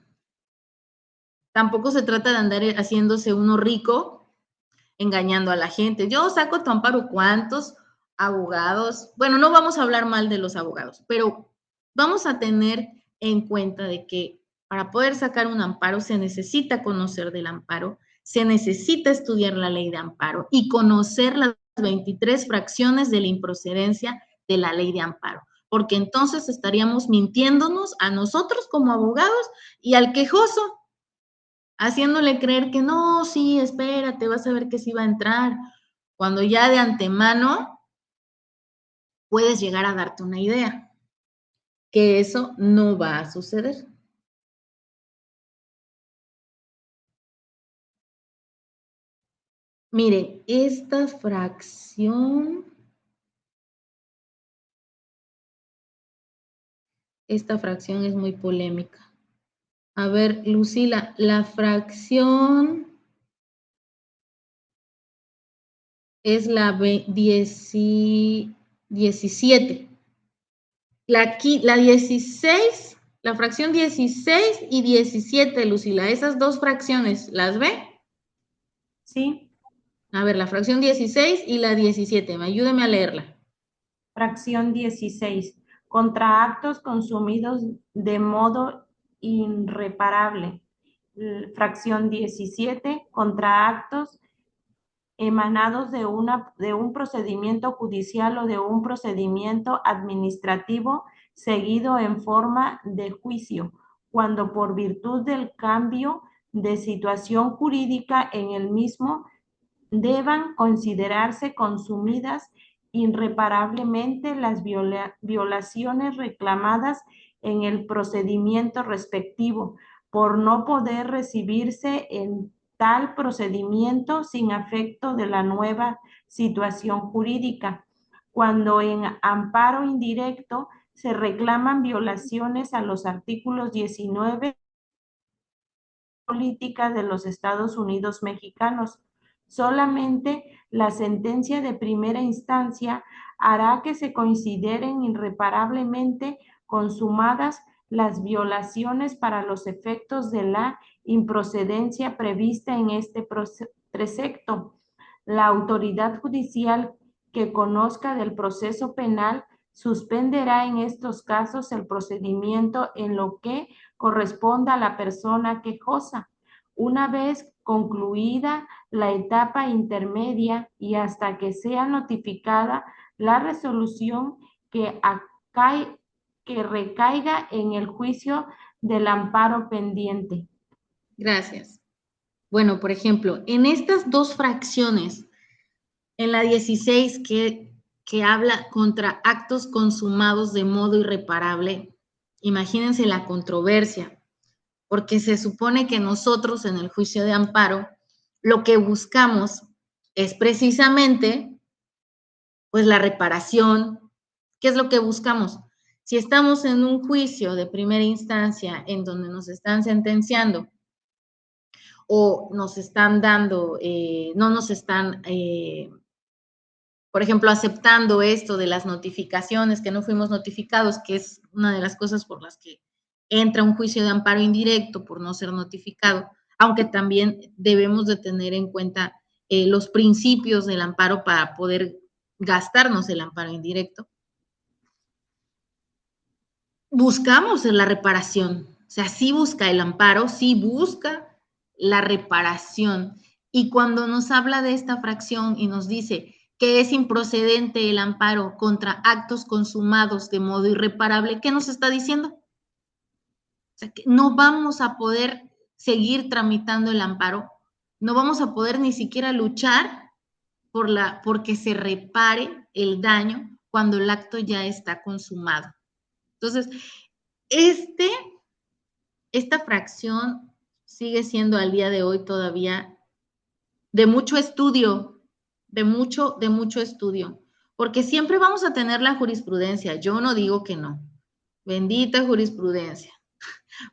Tampoco se trata de andar haciéndose uno rico, engañando a la gente. Yo saco tu amparo. ¿Cuántos abogados? Bueno, no vamos a hablar mal de los abogados, pero vamos a tener en cuenta de que para poder sacar un amparo se necesita conocer del amparo, se necesita estudiar la ley de amparo y conocer las 23 fracciones de la improcedencia de la ley de amparo, porque entonces estaríamos mintiéndonos a nosotros como abogados y al quejoso, haciéndole creer que no, sí, espérate, vas a ver que sí va a entrar. cuando ya de antemano puedes llegar a darte una idea que eso no va a suceder. Miren, esta fracción es muy polémica. A ver, Lucila, la fracción es la 17. La 16, la fracción 16 y 17, Lucila, esas dos fracciones, ¿las ve? Sí. A ver, la fracción 16 y la 17, ayúdeme a leerla. Fracción 16. Contra actos consumidos de modo irreparable. Fracción 17. Contra actos emanados de un procedimiento judicial o de un procedimiento administrativo seguido en forma de juicio, cuando por virtud del cambio de situación jurídica en el mismo deban considerarse consumidas irreparablemente las violaciones reclamadas en el procedimiento respectivo, por no poder recibirse en tal procedimiento sin afecto de la nueva situación jurídica. Cuando en amparo indirecto se reclaman violaciones a los artículos 19 política de los Estados Unidos mexicanos. Solamente la sentencia de primera instancia hará que se consideren irreparablemente consumadas las violaciones para los efectos de la improcedencia prevista en este precepto. La autoridad judicial que conozca del proceso penal suspenderá en estos casos el procedimiento en lo que corresponda a la persona quejosa. Una vez concluida la etapa intermedia y hasta que sea notificada la resolución que recaiga en el juicio del amparo pendiente. Gracias. Bueno, por ejemplo, en estas dos fracciones, en la 16 que habla contra actos consumados de modo irreparable, imagínense la controversia, porque se supone que nosotros en el juicio de amparo lo que buscamos es precisamente pues la reparación. ¿Qué es lo que buscamos? Si estamos en un juicio de primera instancia en donde nos están sentenciando o nos están dando, no nos están, por ejemplo, aceptando esto de las notificaciones, que no fuimos notificados, que es una de las cosas por las que entra un juicio de amparo indirecto por no ser notificado, aunque también debemos de tener en cuenta los principios del amparo para poder gastarnos el amparo indirecto. Buscamos la reparación, o sea, sí busca el amparo, sí busca la reparación. Y cuando nos habla de esta fracción y nos dice que es improcedente el amparo contra actos consumados de modo irreparable, ¿qué nos está diciendo? O sea, que no vamos a poder seguir tramitando el amparo, no vamos a poder ni siquiera luchar porque se repare el daño cuando el acto ya está consumado. Entonces, esta fracción sigue siendo al día de hoy todavía de mucho estudio, de mucho estudio, porque siempre vamos a tener la jurisprudencia, yo no digo que no, bendita jurisprudencia,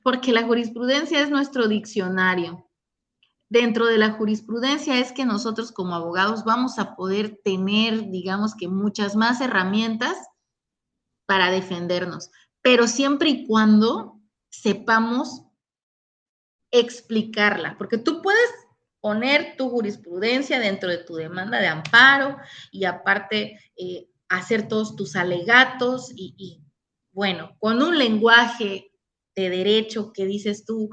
porque la jurisprudencia es nuestro diccionario. Dentro de la jurisprudencia es que nosotros como abogados vamos a poder tener, digamos que muchas más herramientas para defendernos, pero siempre y cuando sepamos explicarla, porque tú puedes poner tu jurisprudencia dentro de tu demanda de amparo y aparte hacer todos tus alegatos y bueno, con un lenguaje de derecho que dices tú,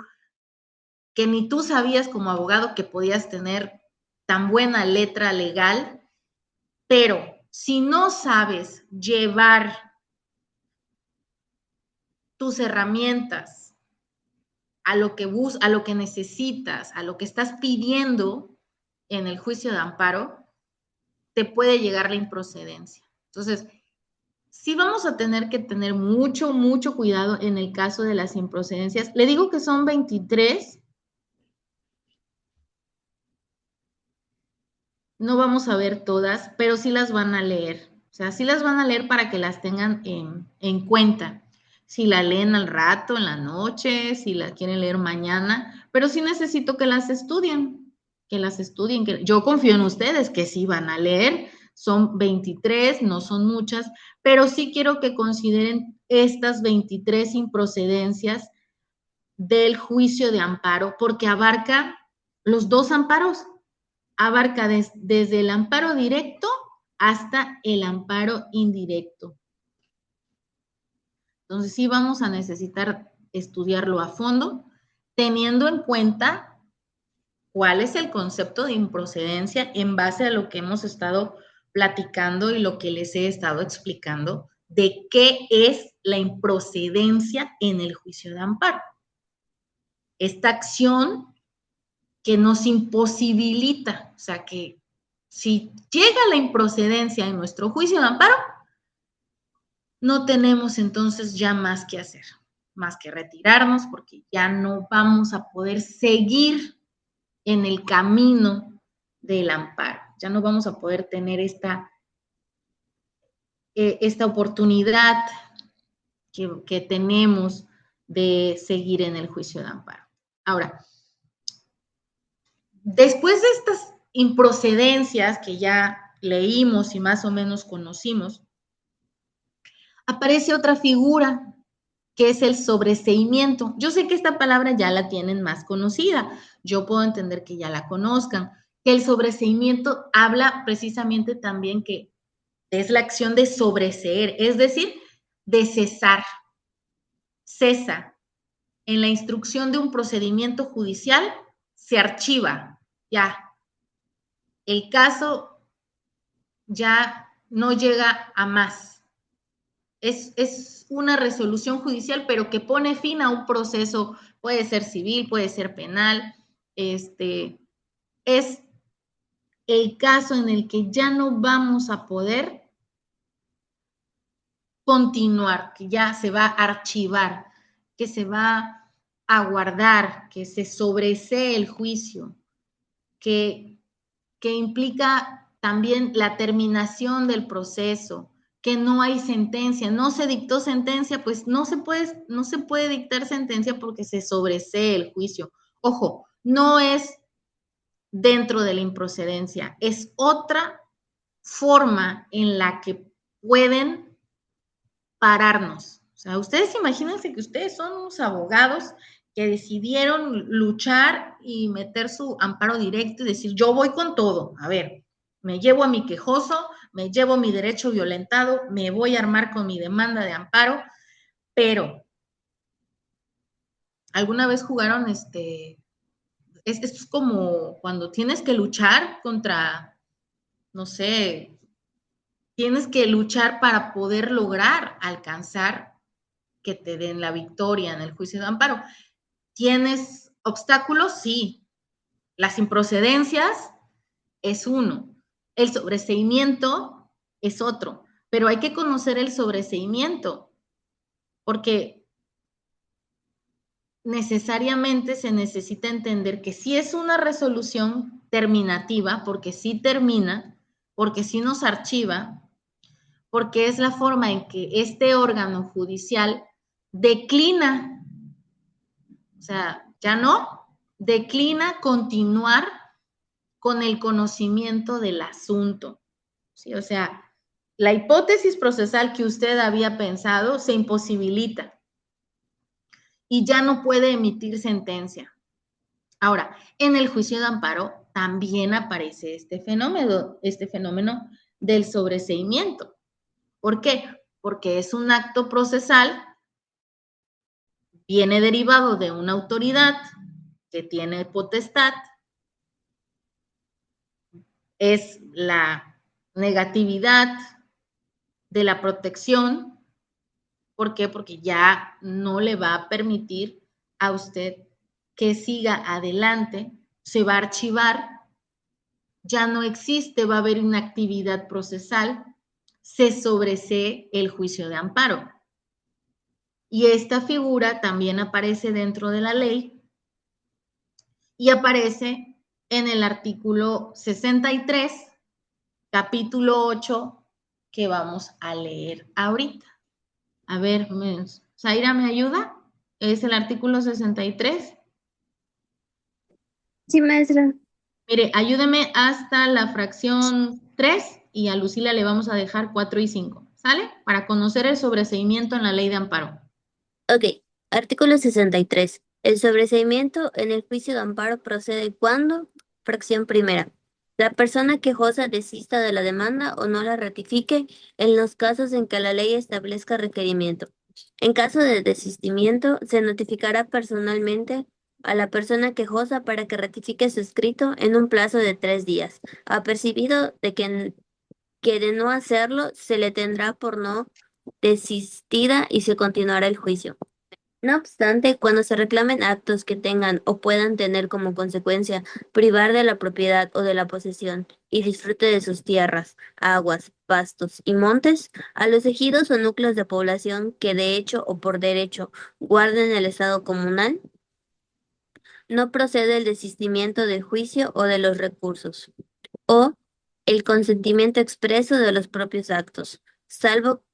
que ni tú sabías como abogado que podías tener tan buena letra legal, pero si no sabes llevar tus herramientas a lo que necesitas, a lo que estás pidiendo en el juicio de amparo, te puede llegar la improcedencia. Entonces, sí vamos a tener que tener mucho, mucho cuidado en el caso de las improcedencias. Le digo que son 23. No vamos a ver todas, pero sí las van a leer. O sea, sí las van a leer para que las tengan en cuenta. Si la leen al rato, en la noche, si la quieren leer mañana, pero sí necesito que las estudien, que yo confío en ustedes, que sí van a leer. Son 23, no son muchas, pero sí quiero que consideren estas 23 improcedencias del juicio de amparo, porque abarca los dos amparos. Abarca desde el amparo directo hasta el amparo indirecto. Entonces sí vamos a necesitar estudiarlo a fondo, teniendo en cuenta cuál es el concepto de improcedencia en base a lo que hemos estado platicando y lo que les he estado explicando de qué es la improcedencia en el juicio de amparo. Esta acción que nos imposibilita, o sea, que si llega la improcedencia en nuestro juicio de amparo, no tenemos entonces ya más que hacer, más que retirarnos, porque ya no vamos a poder seguir en el camino del amparo, ya no vamos a poder tener esta oportunidad que tenemos de seguir en el juicio de amparo. Ahora, después de estas improcedencias que ya leímos y más o menos conocimos, aparece otra figura que es el sobreseimiento. Yo sé que esta palabra ya la tienen más conocida, yo puedo entender que ya la conozcan, que el sobreseimiento habla precisamente también que es la acción de sobreseer, es decir, de cesar. Cesa. En la instrucción de un procedimiento judicial se archiva, ya. El caso ya no llega a más. Es una resolución judicial, pero que pone fin a un proceso, puede ser civil, puede ser penal. Es el caso en el que ya no vamos a poder continuar, que ya se va a archivar, que se va a guardar, que se sobresee el juicio, que implica también la terminación del proceso, que no hay sentencia, no se dictó sentencia, pues no se puede dictar sentencia porque se sobresee el juicio. Ojo, no es dentro de la improcedencia, es otra forma en la que pueden pararnos. O sea, ustedes imagínense que ustedes son unos abogados que decidieron luchar y meter su amparo directo y decir, yo voy con todo. A ver, me llevo a mi quejoso, me llevo mi derecho violentado, me voy a armar con mi demanda de amparo, pero ¿alguna vez jugaron esto es como cuando tienes que luchar contra, no sé, tienes que luchar para poder lograr alcanzar que te den la victoria en el juicio de amparo. ¿Tienes obstáculos? Sí. Las improcedencias es uno. El sobreseimiento es otro. Pero hay que conocer el sobreseimiento porque necesariamente se necesita entender que sí es una resolución terminativa, porque sí termina, porque sí nos archiva, porque es la forma en que este órgano judicial declina, o sea, ya no, declina continuar con el conocimiento del asunto. ¿Sí? O sea, la hipótesis procesal que usted había pensado se imposibilita y ya no puede emitir sentencia. Ahora, en el juicio de amparo también aparece este fenómeno del sobreseimiento. ¿Por qué? Porque es un acto procesal, viene derivado de una autoridad que tiene potestad, es la negatividad de la protección. ¿Por qué? Porque ya no le va a permitir a usted que siga adelante, se va a archivar ya no existe, va a haber una actividad procesal, se sobresee el juicio de amparo. Y esta figura también aparece dentro de la ley y aparece en el artículo 63, capítulo 8, que vamos a leer ahorita. A ver, Zaira, ¿me ayuda? Es el artículo 63. Sí, maestra. Mire, ayúdeme hasta la fracción 3 y a Lucila le vamos a dejar 4 y 5, ¿sale? Para conocer el sobreseimiento en la ley de amparo. Ok, artículo 63. El sobreseimiento en el juicio de amparo procede cuando, fracción primera, la persona quejosa desista de la demanda o no la ratifique en los casos en que la ley establezca requerimiento. En caso de desistimiento, se notificará personalmente a la persona quejosa para que ratifique su escrito en un plazo de 3 días, apercibido de que de no hacerlo se le tendrá por no desistida y se continuará el juicio. No obstante, cuando se reclamen actos que tengan o puedan tener como consecuencia privar de la propiedad o de la posesión y disfrute de sus tierras, aguas, pastos y montes, a los ejidos o núcleos de población que de hecho o por derecho guarden el estado comunal, no procede el desistimiento del juicio o de los recursos, o el consentimiento expreso de los propios actos, salvo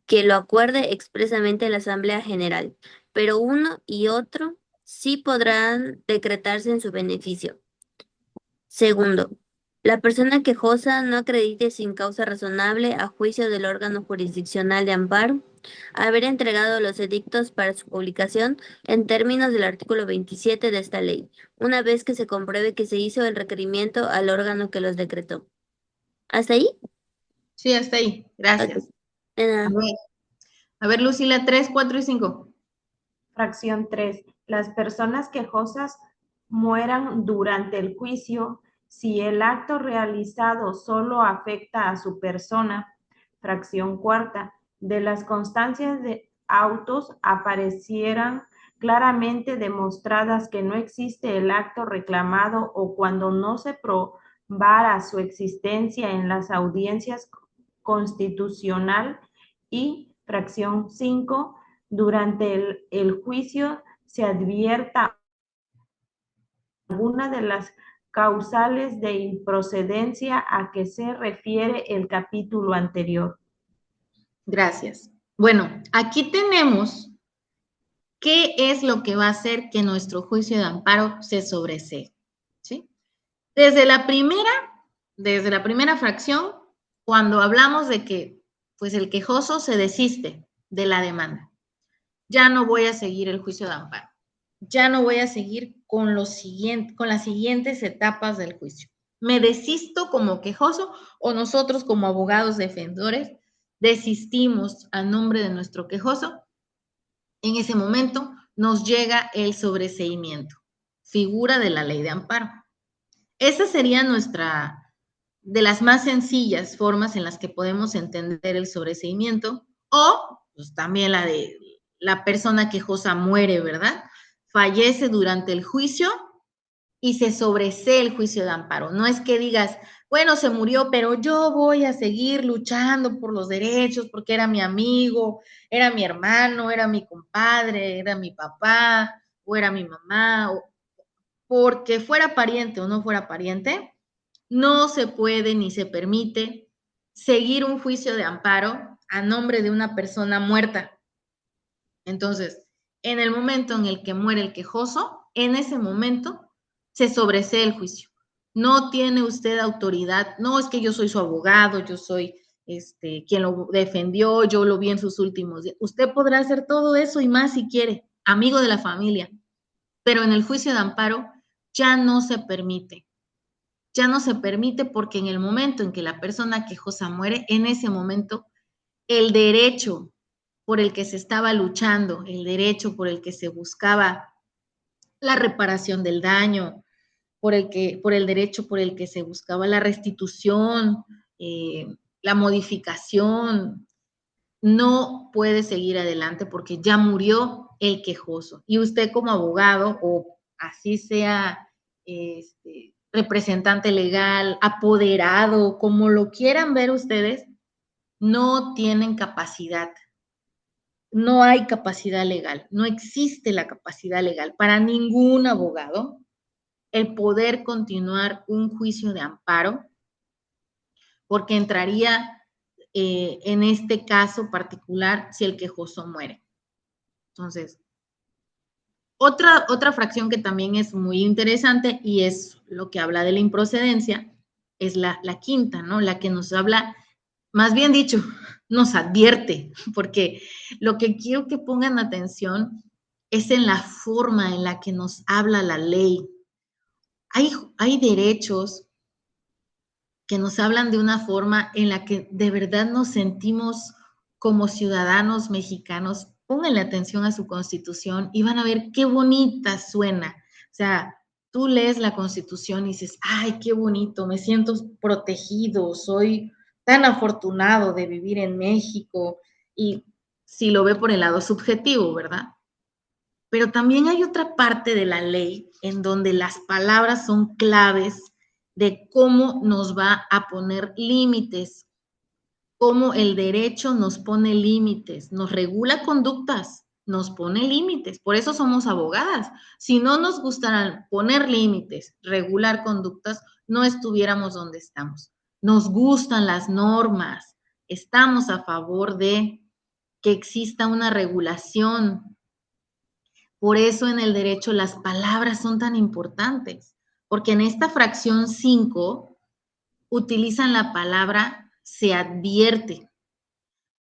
que lo acuerde expresamente la Asamblea General, pero uno y otro sí podrán decretarse en su beneficio. Segundo, la persona quejosa no acredite sin causa razonable a juicio del órgano jurisdiccional de amparo haber entregado los edictos para su publicación en términos del artículo 27 de esta ley, una vez que se compruebe que se hizo el requerimiento al órgano que los decretó. ¿Hasta ahí? Sí, hasta ahí. Ok. Gracias. A ver, Lucila, 3, 4 y 5. Fracción 3. Las personas quejosas mueran durante el juicio si el acto realizado solo afecta a su persona. Fracción 4. De las constancias de autos aparecieran claramente demostradas que no existe el acto reclamado o cuando no se probara su existencia en las audiencias constitucional. Y fracción 5. Durante el juicio se advierta alguna de las causales de improcedencia a que se refiere el capítulo anterior. Gracias. Bueno, aquí tenemos qué es lo que va a hacer que nuestro juicio de amparo se sobresee, ¿sí? Desde la primera fracción, cuando hablamos de que pues el quejoso se desiste de la demanda, ya no voy a seguir el juicio de amparo, ya no voy a seguir con las siguientes etapas del juicio. Me desisto como quejoso o nosotros como abogados defensores desistimos a nombre de nuestro quejoso. En ese momento nos llega el sobreseimiento, figura de la ley de amparo. Esa sería de las más sencillas formas en las que podemos entender el sobreseimiento, o pues, también la de la persona quejosa muere, ¿verdad? Fallece durante el juicio y se sobresee el juicio de amparo. No es que digas, bueno, se murió, pero yo voy a seguir luchando por los derechos porque era mi amigo, era mi hermano, era mi compadre, era mi papá, o era mi mamá, o porque fuera pariente o no fuera pariente, no se puede ni se permite seguir un juicio de amparo a nombre de una persona muerta. Entonces, en el momento en el que muere el quejoso, en ese momento se sobresee el juicio. No tiene usted autoridad, no es que yo soy su abogado, yo soy quien lo defendió, yo lo vi en sus últimos días. Usted podrá hacer todo eso y más si quiere, amigo de la familia, pero en el juicio de amparo ya no se permite. Ya no se permite porque en el momento en que la persona quejosa muere, en ese momento el derecho por el que se estaba luchando, el derecho por el que se buscaba la reparación del daño, por el derecho por el que se buscaba la restitución, la modificación, no puede seguir adelante porque ya murió el quejoso. Y usted como abogado, o así sea representante legal, apoderado, como lo quieran ver ustedes, no tienen capacidad. No hay capacidad legal, no existe la capacidad legal para ningún abogado el poder continuar un juicio de amparo, porque entraría en este caso particular si el quejoso muere. Entonces, otra fracción que también es muy interesante y es lo que habla de la improcedencia, es la quinta, ¿no? La que nos habla, más bien dicho, nos advierte, porque lo que quiero que pongan atención es en la forma en la que nos habla la ley. Hay derechos que nos hablan de una forma en la que de verdad nos sentimos como ciudadanos mexicanos. Pónganle atención a su Constitución y van a ver qué bonita suena. O sea, tú lees la Constitución y dices, ay, qué bonito, me siento protegido, soy tan afortunado de vivir en México. Y si lo ve por el lado subjetivo, ¿verdad? Pero también hay otra parte de la ley en donde las palabras son claves de cómo nos va a poner límites, cómo el derecho nos pone límites, nos regula conductas, nos pone límites. Por eso somos abogadas. Si no nos gustaran poner límites, regular conductas, no estuviéramos donde estamos. Nos gustan las normas, estamos a favor de que exista una regulación. Por eso en el derecho las palabras son tan importantes, porque en esta fracción 5 utilizan la palabra se advierte.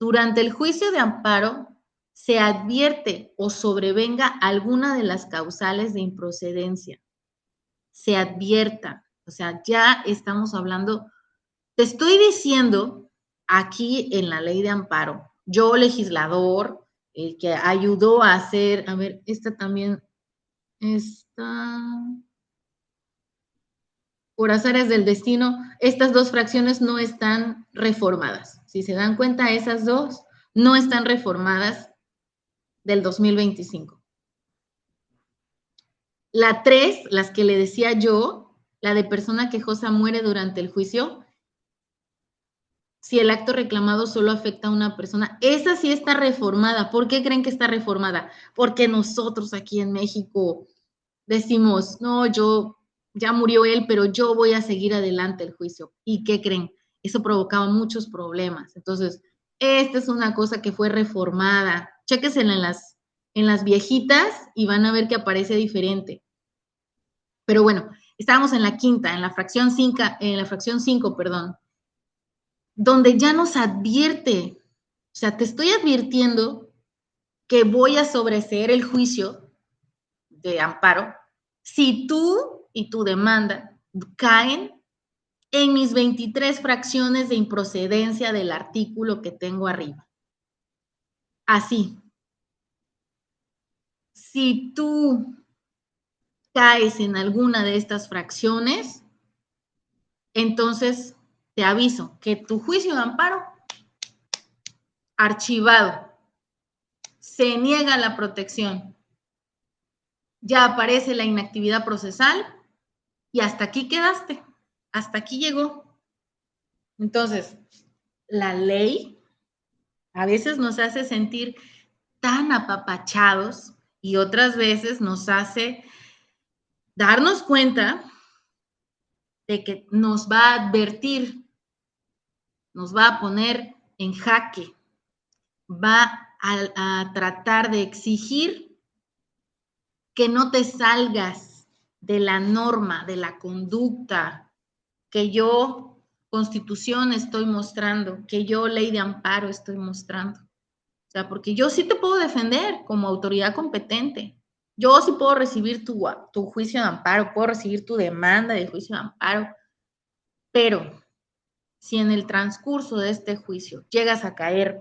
Durante el juicio de amparo se advierte o sobrevenga alguna de las causales de improcedencia. Se advierta, o sea, ya estamos hablando, te estoy diciendo aquí en la ley de amparo, yo legislador, el que ayudó a hacer, a ver, esta también está, por azares del destino, estas dos fracciones no están reformadas. Si se dan cuenta, esas dos no están reformadas del 2025. La 3, las que le decía yo, la de persona quejosa muere durante el juicio, si el acto reclamado solo afecta a una persona, esa sí está reformada. ¿Por qué creen que está reformada? Porque nosotros aquí en México decimos, no, ya murió él, pero yo voy a seguir adelante el juicio. ¿Y qué creen? Eso provocaba muchos problemas. Entonces, esta es una cosa que fue reformada. Chéquensela en las viejitas y van a ver que aparece diferente. Pero bueno, estábamos en la quinta, en la fracción 5, perdón, donde ya nos advierte, o sea, te estoy advirtiendo que voy a sobreseer el juicio de amparo si tú y tu demanda caen en mis 23 fracciones de improcedencia del artículo que tengo arriba. Así. Si tú caes en alguna de estas fracciones, entonces te aviso que tu juicio de amparo, archivado, se niega la protección, ya aparece la inactividad procesal y hasta aquí quedaste, hasta aquí llegó. Entonces, la ley a veces nos hace sentir tan apapachados y otras veces nos hace darnos cuenta de que nos va a advertir, nos va a poner en jaque, va a tratar de exigir que no te salgas de la norma, de la conducta que yo, Constitución, estoy mostrando, que yo, ley de amparo, estoy mostrando. O sea, porque yo sí te puedo defender como autoridad competente. Yo sí puedo recibir tu juicio de amparo, puedo recibir tu demanda de juicio de amparo, pero si en el transcurso de este juicio llegas a caer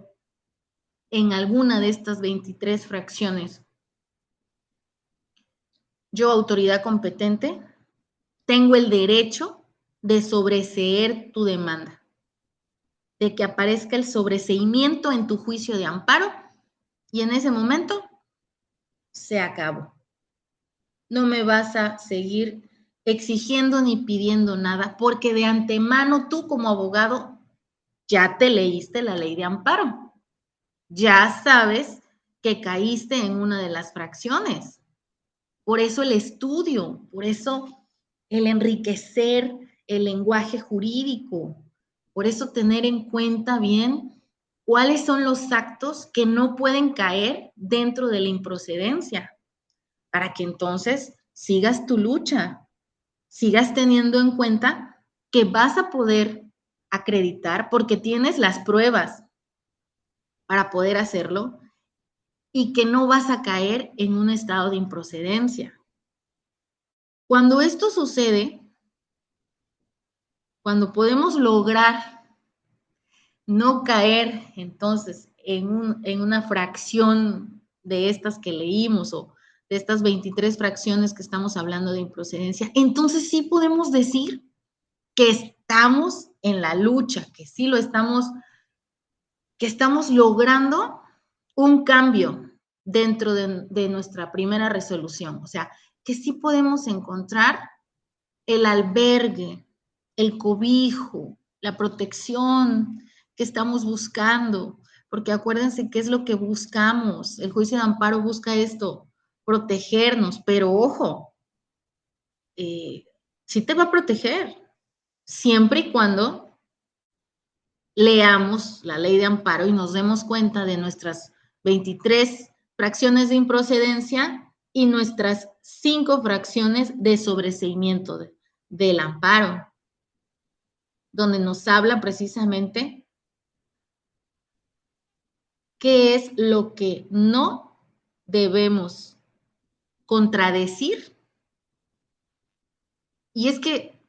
en alguna de estas 23 fracciones, yo, autoridad competente, tengo el derecho de sobreseer tu demanda, de que aparezca el sobreseimiento en tu juicio de amparo y en ese momento se acabó. No me vas a seguir exigiendo ni pidiendo nada, porque de antemano tú como abogado ya te leíste la ley de amparo, ya sabes que caíste en una de las fracciones. Por eso el estudio, por eso el enriquecer el lenguaje jurídico, por eso tener en cuenta bien cuáles son los actos que no pueden caer dentro de la improcedencia, para que entonces sigas tu lucha, sigas teniendo en cuenta que vas a poder acreditar porque tienes las pruebas para poder hacerlo y que no vas a caer en un estado de improcedencia. Cuando esto sucede, cuando podemos lograr no caer entonces en una fracción de estas que leímos o de estas 23 fracciones que estamos hablando de improcedencia, entonces sí podemos decir que estamos en la lucha, que sí lo estamos, que estamos logrando un cambio dentro de nuestra primera resolución. O sea, que sí podemos encontrar el albergue, el cobijo, la protección que estamos buscando, porque acuérdense qué es lo que buscamos. El juicio de amparo busca esto, protegernos, pero ojo, sí te va a proteger, siempre y cuando leamos la ley de amparo y nos demos cuenta de nuestras 23 fracciones de improcedencia y nuestras 5 fracciones de sobreseimiento del amparo, donde nos habla precisamente qué es lo que no debemos contradecir. Y es que,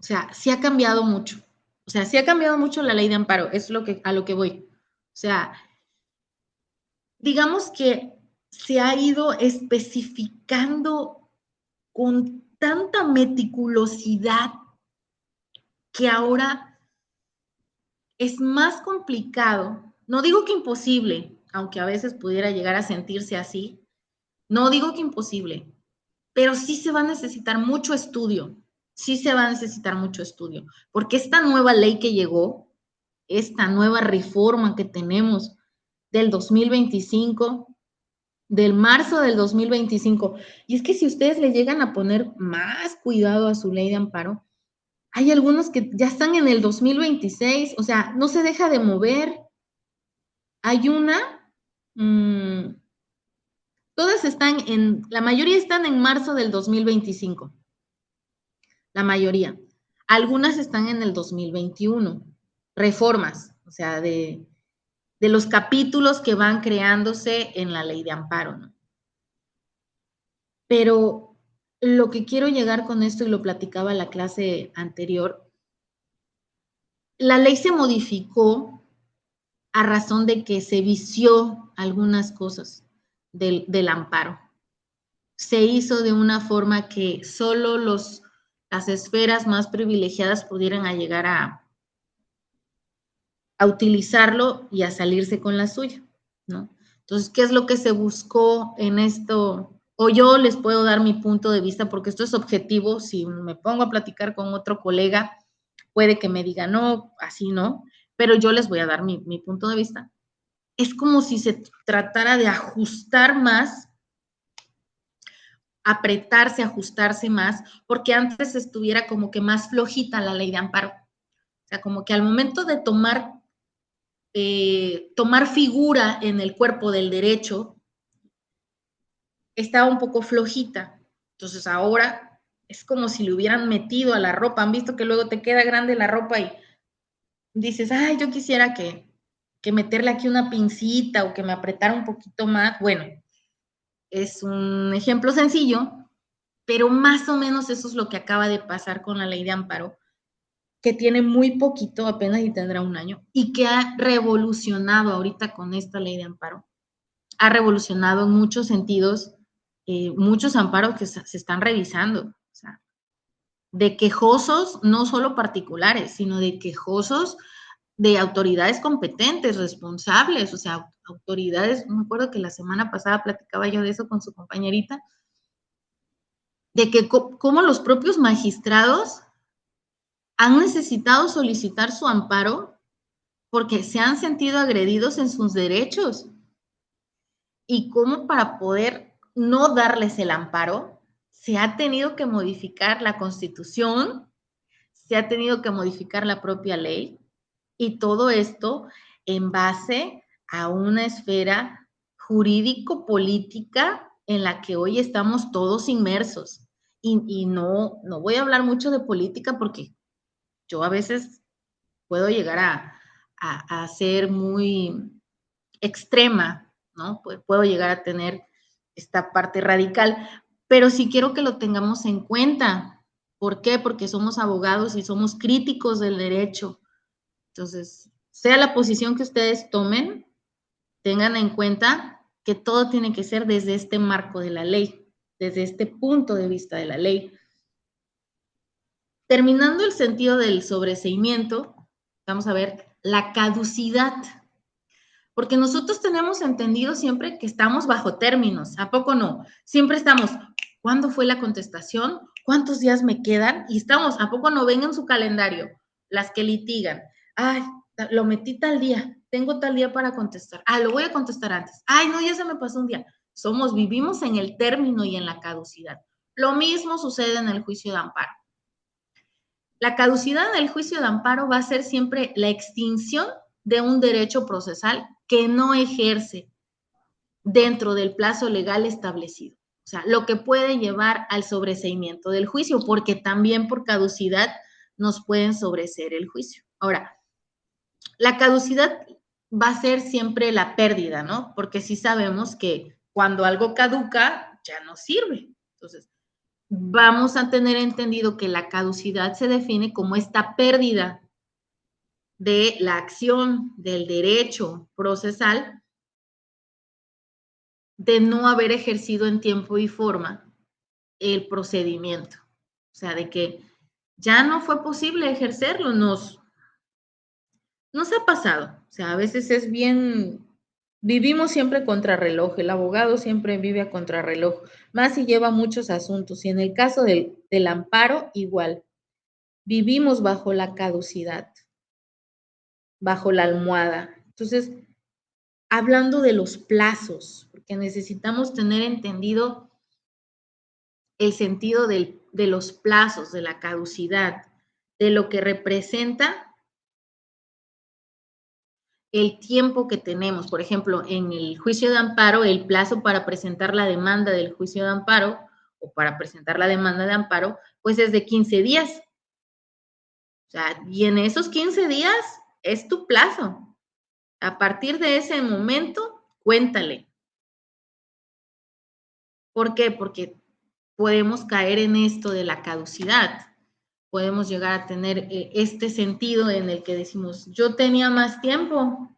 o sea, sí ha cambiado mucho. O sea, sí ha cambiado mucho la ley de amparo, es a lo que voy. O sea, digamos que se ha ido especificando con tanta meticulosidad que ahora es más complicado. No digo que imposible, aunque a veces pudiera llegar a sentirse así. No digo que imposible, pero sí se va a necesitar mucho estudio. Sí se va a necesitar mucho estudio, porque esta nueva ley que llegó, esta nueva reforma que tenemos del 2025, del marzo del 2025, y es que si ustedes le llegan a poner más cuidado a su ley de amparo, hay algunos que ya están en el 2026, o sea, no se deja de mover. Hay todas están la mayoría están en marzo del 2025, la mayoría. Algunas están en el 2021, reformas, o sea, de los capítulos que van creándose en la ley de amparo, ¿no? Pero lo que quiero llegar con esto, y lo platicaba en la clase anterior, la ley se modificó a razón de que se vició algunas cosas del amparo. Se hizo de una forma que solo las esferas más privilegiadas pudieran llegar a utilizarlo y a salirse con la suya, ¿no? Entonces, ¿qué es lo que se buscó en esto? O yo les puedo dar mi punto de vista, porque esto es objetivo. Si me pongo a platicar con otro colega, puede que me diga, no, así no, pero yo les voy a dar mi punto de vista. Es como si se tratara de ajustar más, apretarse, ajustarse más, porque antes estuviera como que más flojita la ley de amparo. O sea, como que al momento de tomar figura en el cuerpo del derecho, estaba un poco flojita. Entonces ahora es como si le hubieran metido a la ropa. ¿Han visto que luego te queda grande la ropa y dices, ay, yo quisiera que meterle aquí una pincita o que me apretara un poquito más? Bueno, es un ejemplo sencillo, pero más o menos eso es lo que acaba de pasar con la ley de amparo, que tiene muy poquito, apenas y tendrá un año, y que ha revolucionado ahorita con esta ley de amparo. Ha revolucionado en muchos sentidos, muchos amparos que se están revisando. O sea, de quejosos, no solo particulares, sino de quejosos de autoridades competentes, responsables, o sea, autoridades. Me acuerdo que la semana pasada platicaba yo de eso con su compañerita, de que cómo los propios magistrados han necesitado solicitar su amparo porque se han sentido agredidos en sus derechos. Y cómo para poder no darles el amparo, se ha tenido que modificar la Constitución, se ha tenido que modificar la propia ley, y todo esto en base a una esfera jurídico-política en la que hoy estamos todos inmersos. Y no voy a hablar mucho de política porque yo a veces puedo llegar a ser muy extrema, ¿no? Puedo llegar a tener esta parte radical, pero sí quiero que lo tengamos en cuenta. ¿Por qué? Porque somos abogados y somos críticos del derecho. Entonces, sea la posición que ustedes tomen, tengan en cuenta que todo tiene que ser desde este marco de la ley, desde este punto de vista de la ley. Terminando el sentido del sobreseimiento, vamos a ver la caducidad. Porque nosotros tenemos entendido siempre que estamos bajo términos, ¿a poco no? Siempre estamos, ¿cuándo fue la contestación? ¿Cuántos días me quedan? Y estamos, ¿a poco no ven en su calendario las que litigan? Ay, lo metí tal día, tengo tal día para contestar. Ah, lo voy a contestar antes. Ay, no, ya se me pasó un día. Vivimos en el término y en la caducidad. Lo mismo sucede en el juicio de amparo. La caducidad del juicio de amparo va a ser siempre la extinción de un derecho procesal que no ejerce dentro del plazo legal establecido. O sea, lo que puede llevar al sobreseimiento del juicio, porque también por caducidad nos pueden sobreseer el juicio. Ahora, la caducidad va a ser siempre la pérdida, ¿no? Porque sí sabemos que cuando algo caduca, ya no sirve. Entonces, vamos a tener entendido que la caducidad se define como esta pérdida de la acción del derecho procesal de no haber ejercido en tiempo y forma el procedimiento. O sea, de que ya no fue posible ejercerlo, nos ha pasado. O sea, a veces es bien, vivimos siempre contrarreloj, el abogado siempre vive a contrarreloj, más si lleva muchos asuntos. Y en el caso del amparo, igual, vivimos bajo la caducidad, bajo la almohada. Entonces, hablando de los plazos, porque necesitamos tener entendido el sentido de los plazos, de la caducidad, de lo que representa el tiempo que tenemos. Por ejemplo, en el juicio de amparo, el plazo para presentar la demanda del juicio de amparo o para presentar la demanda de amparo, pues es de 15 días. O sea, y en esos 15 días es tu plazo. A partir de ese momento, cuéntale. ¿Por qué? Porque podemos caer en esto de la caducidad. Podemos llegar a tener este sentido en el que decimos, yo tenía más tiempo.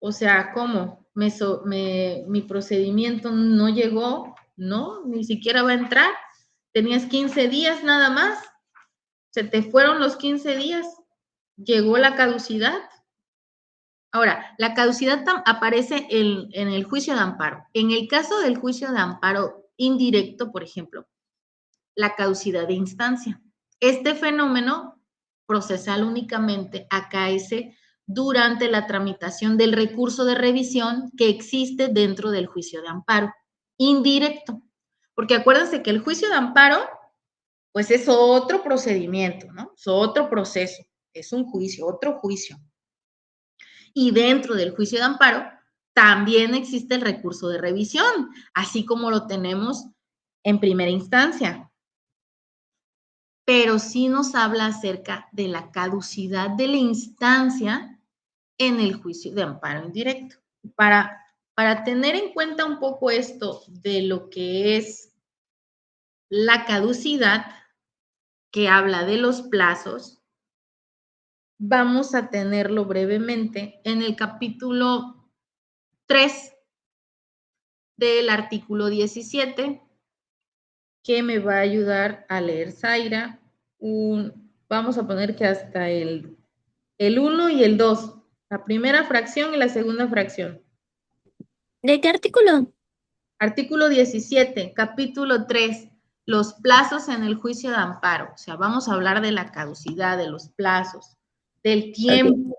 O sea, ¿cómo? Mi procedimiento no llegó, ¿no? Ni siquiera va a entrar. Tenías 15 días nada más. Se te fueron los 15 días. Llegó la caducidad. Ahora, la caducidad aparece en el juicio de amparo. En el caso del juicio de amparo indirecto, por ejemplo, la caducidad de instancia. Este fenómeno procesal únicamente acaece durante la tramitación del recurso de revisión que existe dentro del juicio de amparo indirecto. Porque acuérdense que el juicio de amparo, pues es otro procedimiento, ¿no? Es otro proceso, es un juicio, otro juicio. Y dentro del juicio de amparo también existe el recurso de revisión, así como lo tenemos en primera instancia. Pero sí nos habla acerca de la caducidad de la instancia en el juicio de amparo indirecto. Para tener en cuenta un poco esto de lo que es la caducidad, que habla de los plazos, vamos a tenerlo brevemente en el capítulo 3 del artículo 17, que me va a ayudar a leer Zaira. Vamos a poner que hasta el 1 y el 2, la primera fracción y la segunda fracción. ¿De qué artículo? Artículo 17, capítulo 3, los plazos en el juicio de amparo. O sea, vamos a hablar de la caducidad, de los plazos, del tiempo.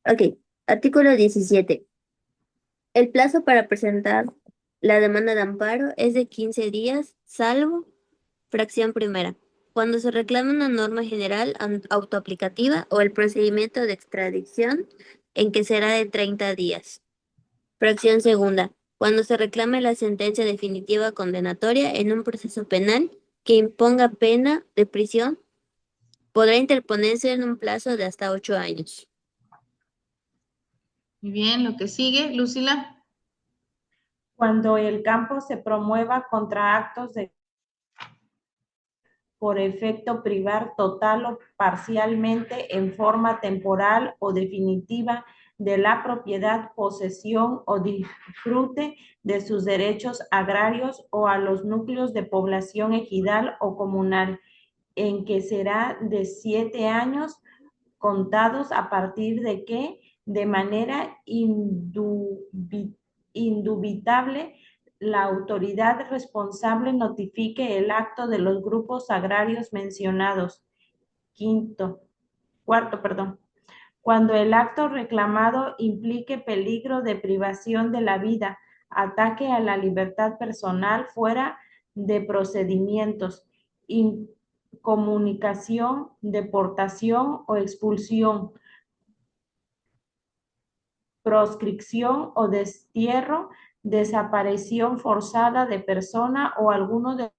Ok, artículo 17. El plazo para presentar la demanda de amparo es de 15 días, salvo fracción primera, cuando se reclama una norma general autoaplicativa o el procedimiento de extradición, en que será de 30 días. Fracción segunda, cuando se reclame la sentencia definitiva condenatoria en un proceso penal que imponga pena de prisión, podrá interponerse en un plazo de hasta 8 años. Muy bien, lo que sigue, Lucila. Cuando el campo se promueva contra actos de por efecto privar total o parcialmente en forma temporal o definitiva de la propiedad, posesión o disfrute de sus derechos agrarios o a los núcleos de población ejidal o comunal, en que será de 7 años contados a partir de que, de manera indubitable, la autoridad responsable notifique el acto de los grupos agrarios mencionados. Cuarto, cuando el acto reclamado implique peligro de privación de la vida, ataque a la libertad personal fuera de procedimientos, incomunicación, deportación o expulsión, proscripción o destierro, desaparición forzada de persona o alguno de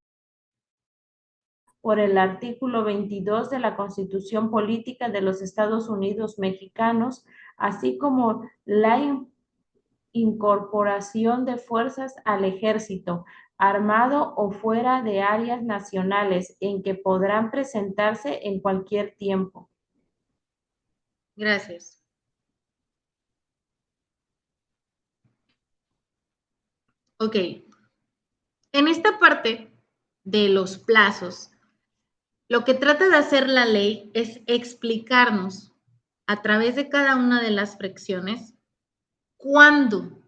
por el artículo 22 de la Constitución Política de los Estados Unidos Mexicanos, así como la incorporación de fuerzas al ejército, armado o fuera de áreas nacionales, en que podrán presentarse en cualquier tiempo. Gracias. Ok. En esta parte de los plazos, lo que trata de hacer la ley es explicarnos a través de cada una de las fracciones cuándo.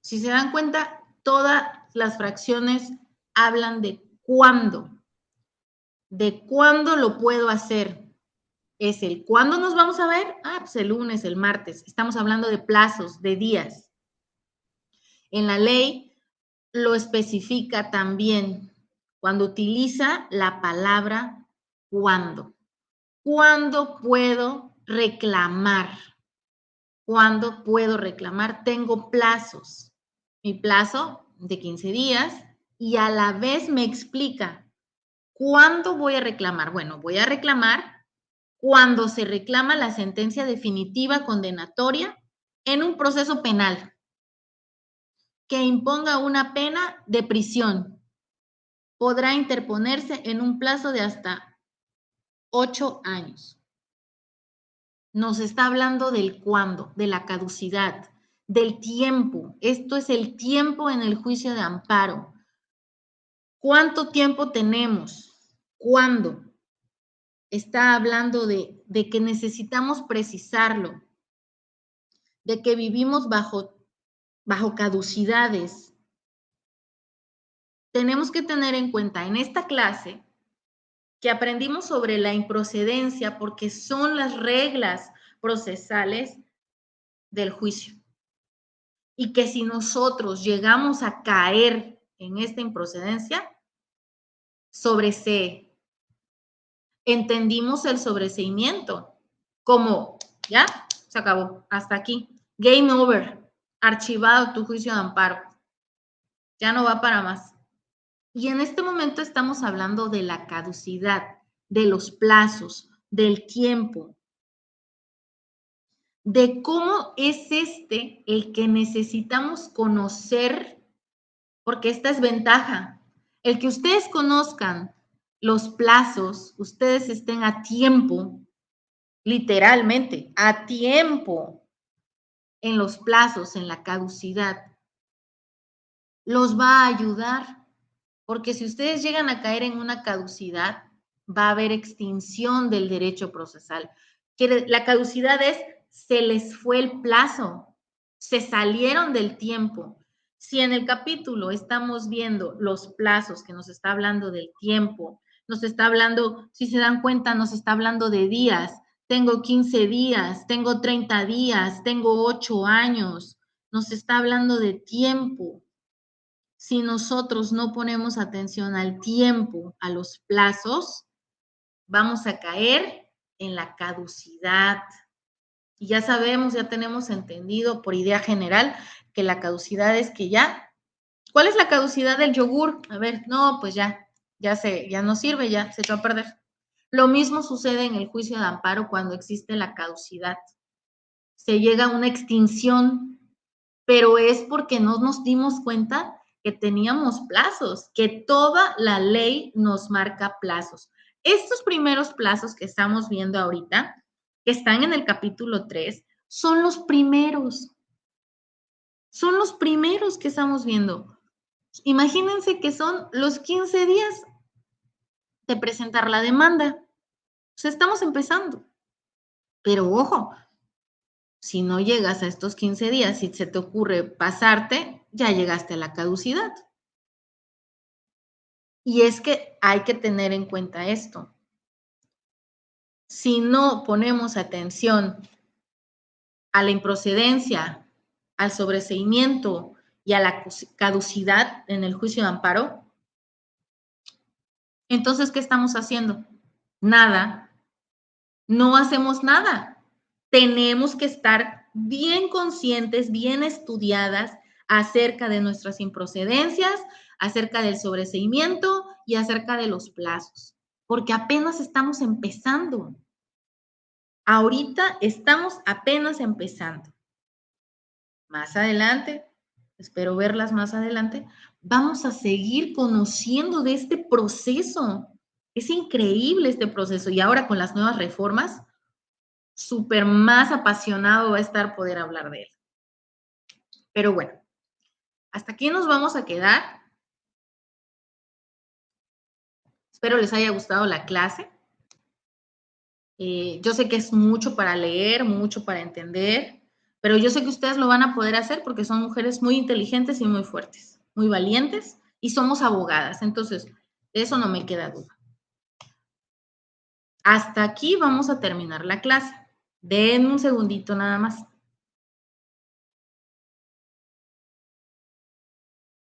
Si se dan cuenta, todas las fracciones hablan de cuándo lo puedo hacer. Es el cuándo nos vamos a ver, pues el lunes, el martes. Estamos hablando de plazos, de días. En la ley lo especifica también cuando utiliza la palabra cuándo. ¿Cuándo puedo reclamar? ¿Cuándo puedo reclamar? Tengo plazos. Mi plazo de 15 días y a la vez me explica cuándo voy a reclamar. Bueno, voy a reclamar cuando se reclama la sentencia definitiva condenatoria en un proceso penal que imponga una pena de prisión. Podrá interponerse en un plazo de hasta 8 años. Nos está hablando del cuándo, de la caducidad, del tiempo. Esto es el tiempo en el juicio de amparo. ¿Cuánto tiempo tenemos? ¿Cuándo? Está hablando de que necesitamos precisarlo, de que vivimos bajo caducidades. Tenemos que tener en cuenta en esta clase que aprendimos sobre la improcedencia porque son las reglas procesales del juicio. Y que si nosotros llegamos a caer en esta improcedencia, entendimos el sobreseimiento como, ya, se acabó, hasta aquí, game over, archivado tu juicio de amparo, ya no va para más. Y en este momento estamos hablando de la caducidad, de los plazos, del tiempo, de cómo es el que necesitamos conocer, porque esta es ventaja. El que ustedes conozcan los plazos, ustedes estén a tiempo, literalmente, a tiempo en los plazos, en la caducidad, los va a ayudar, porque si ustedes llegan a caer en una caducidad, va a haber extinción del derecho procesal. La caducidad es, se les fue el plazo, se salieron del tiempo, Si en el capítulo estamos viendo los plazos, que nos está hablando del tiempo, nos está hablando, si se dan cuenta, nos está hablando de días. Tengo 15 días, tengo 30 días, tengo 8 años. Nos está hablando de tiempo. Si nosotros no ponemos atención al tiempo, a los plazos, vamos a caer en la caducidad. Y ya sabemos, ya tenemos entendido por idea general que la caducidad es que ya, ¿cuál es la caducidad del yogur? A ver, no, pues ya no sirve, ya se echó a perder. Lo mismo sucede en el juicio de amparo cuando existe la caducidad. Se llega a una extinción, pero es porque no nos dimos cuenta que teníamos plazos, que toda la ley nos marca plazos. Estos primeros plazos que estamos viendo ahorita, que están en el capítulo 3, son los primeros. Son los primeros que estamos viendo. Imagínense que son los 15 días de presentar la demanda. O sea, estamos empezando. Pero ojo, si no llegas a estos 15 días, si se te ocurre pasarte, ya llegaste a la caducidad. Y es que hay que tener en cuenta esto. Si no ponemos atención a la improcedencia, al sobreseimiento y a la caducidad en el juicio de amparo, entonces, ¿qué estamos haciendo? Nada. No hacemos nada. Tenemos que estar bien conscientes, bien estudiadas acerca de nuestras improcedencias, acerca del sobreseimiento y acerca de los plazos, porque apenas estamos empezando. Ahorita estamos apenas empezando. Más adelante, espero verlas más adelante, vamos a seguir conociendo de este proceso. Es increíble este proceso y ahora con las nuevas reformas, súper más apasionado va a estar poder hablar de él. Pero bueno, hasta aquí nos vamos a quedar. Espero les haya gustado la clase. Yo sé que es mucho para leer, mucho para entender, pero yo sé que ustedes lo van a poder hacer porque son mujeres muy inteligentes y muy fuertes, muy valientes y somos abogadas. Entonces, de eso no me queda duda. Hasta aquí vamos a terminar la clase. Den un segundito nada más.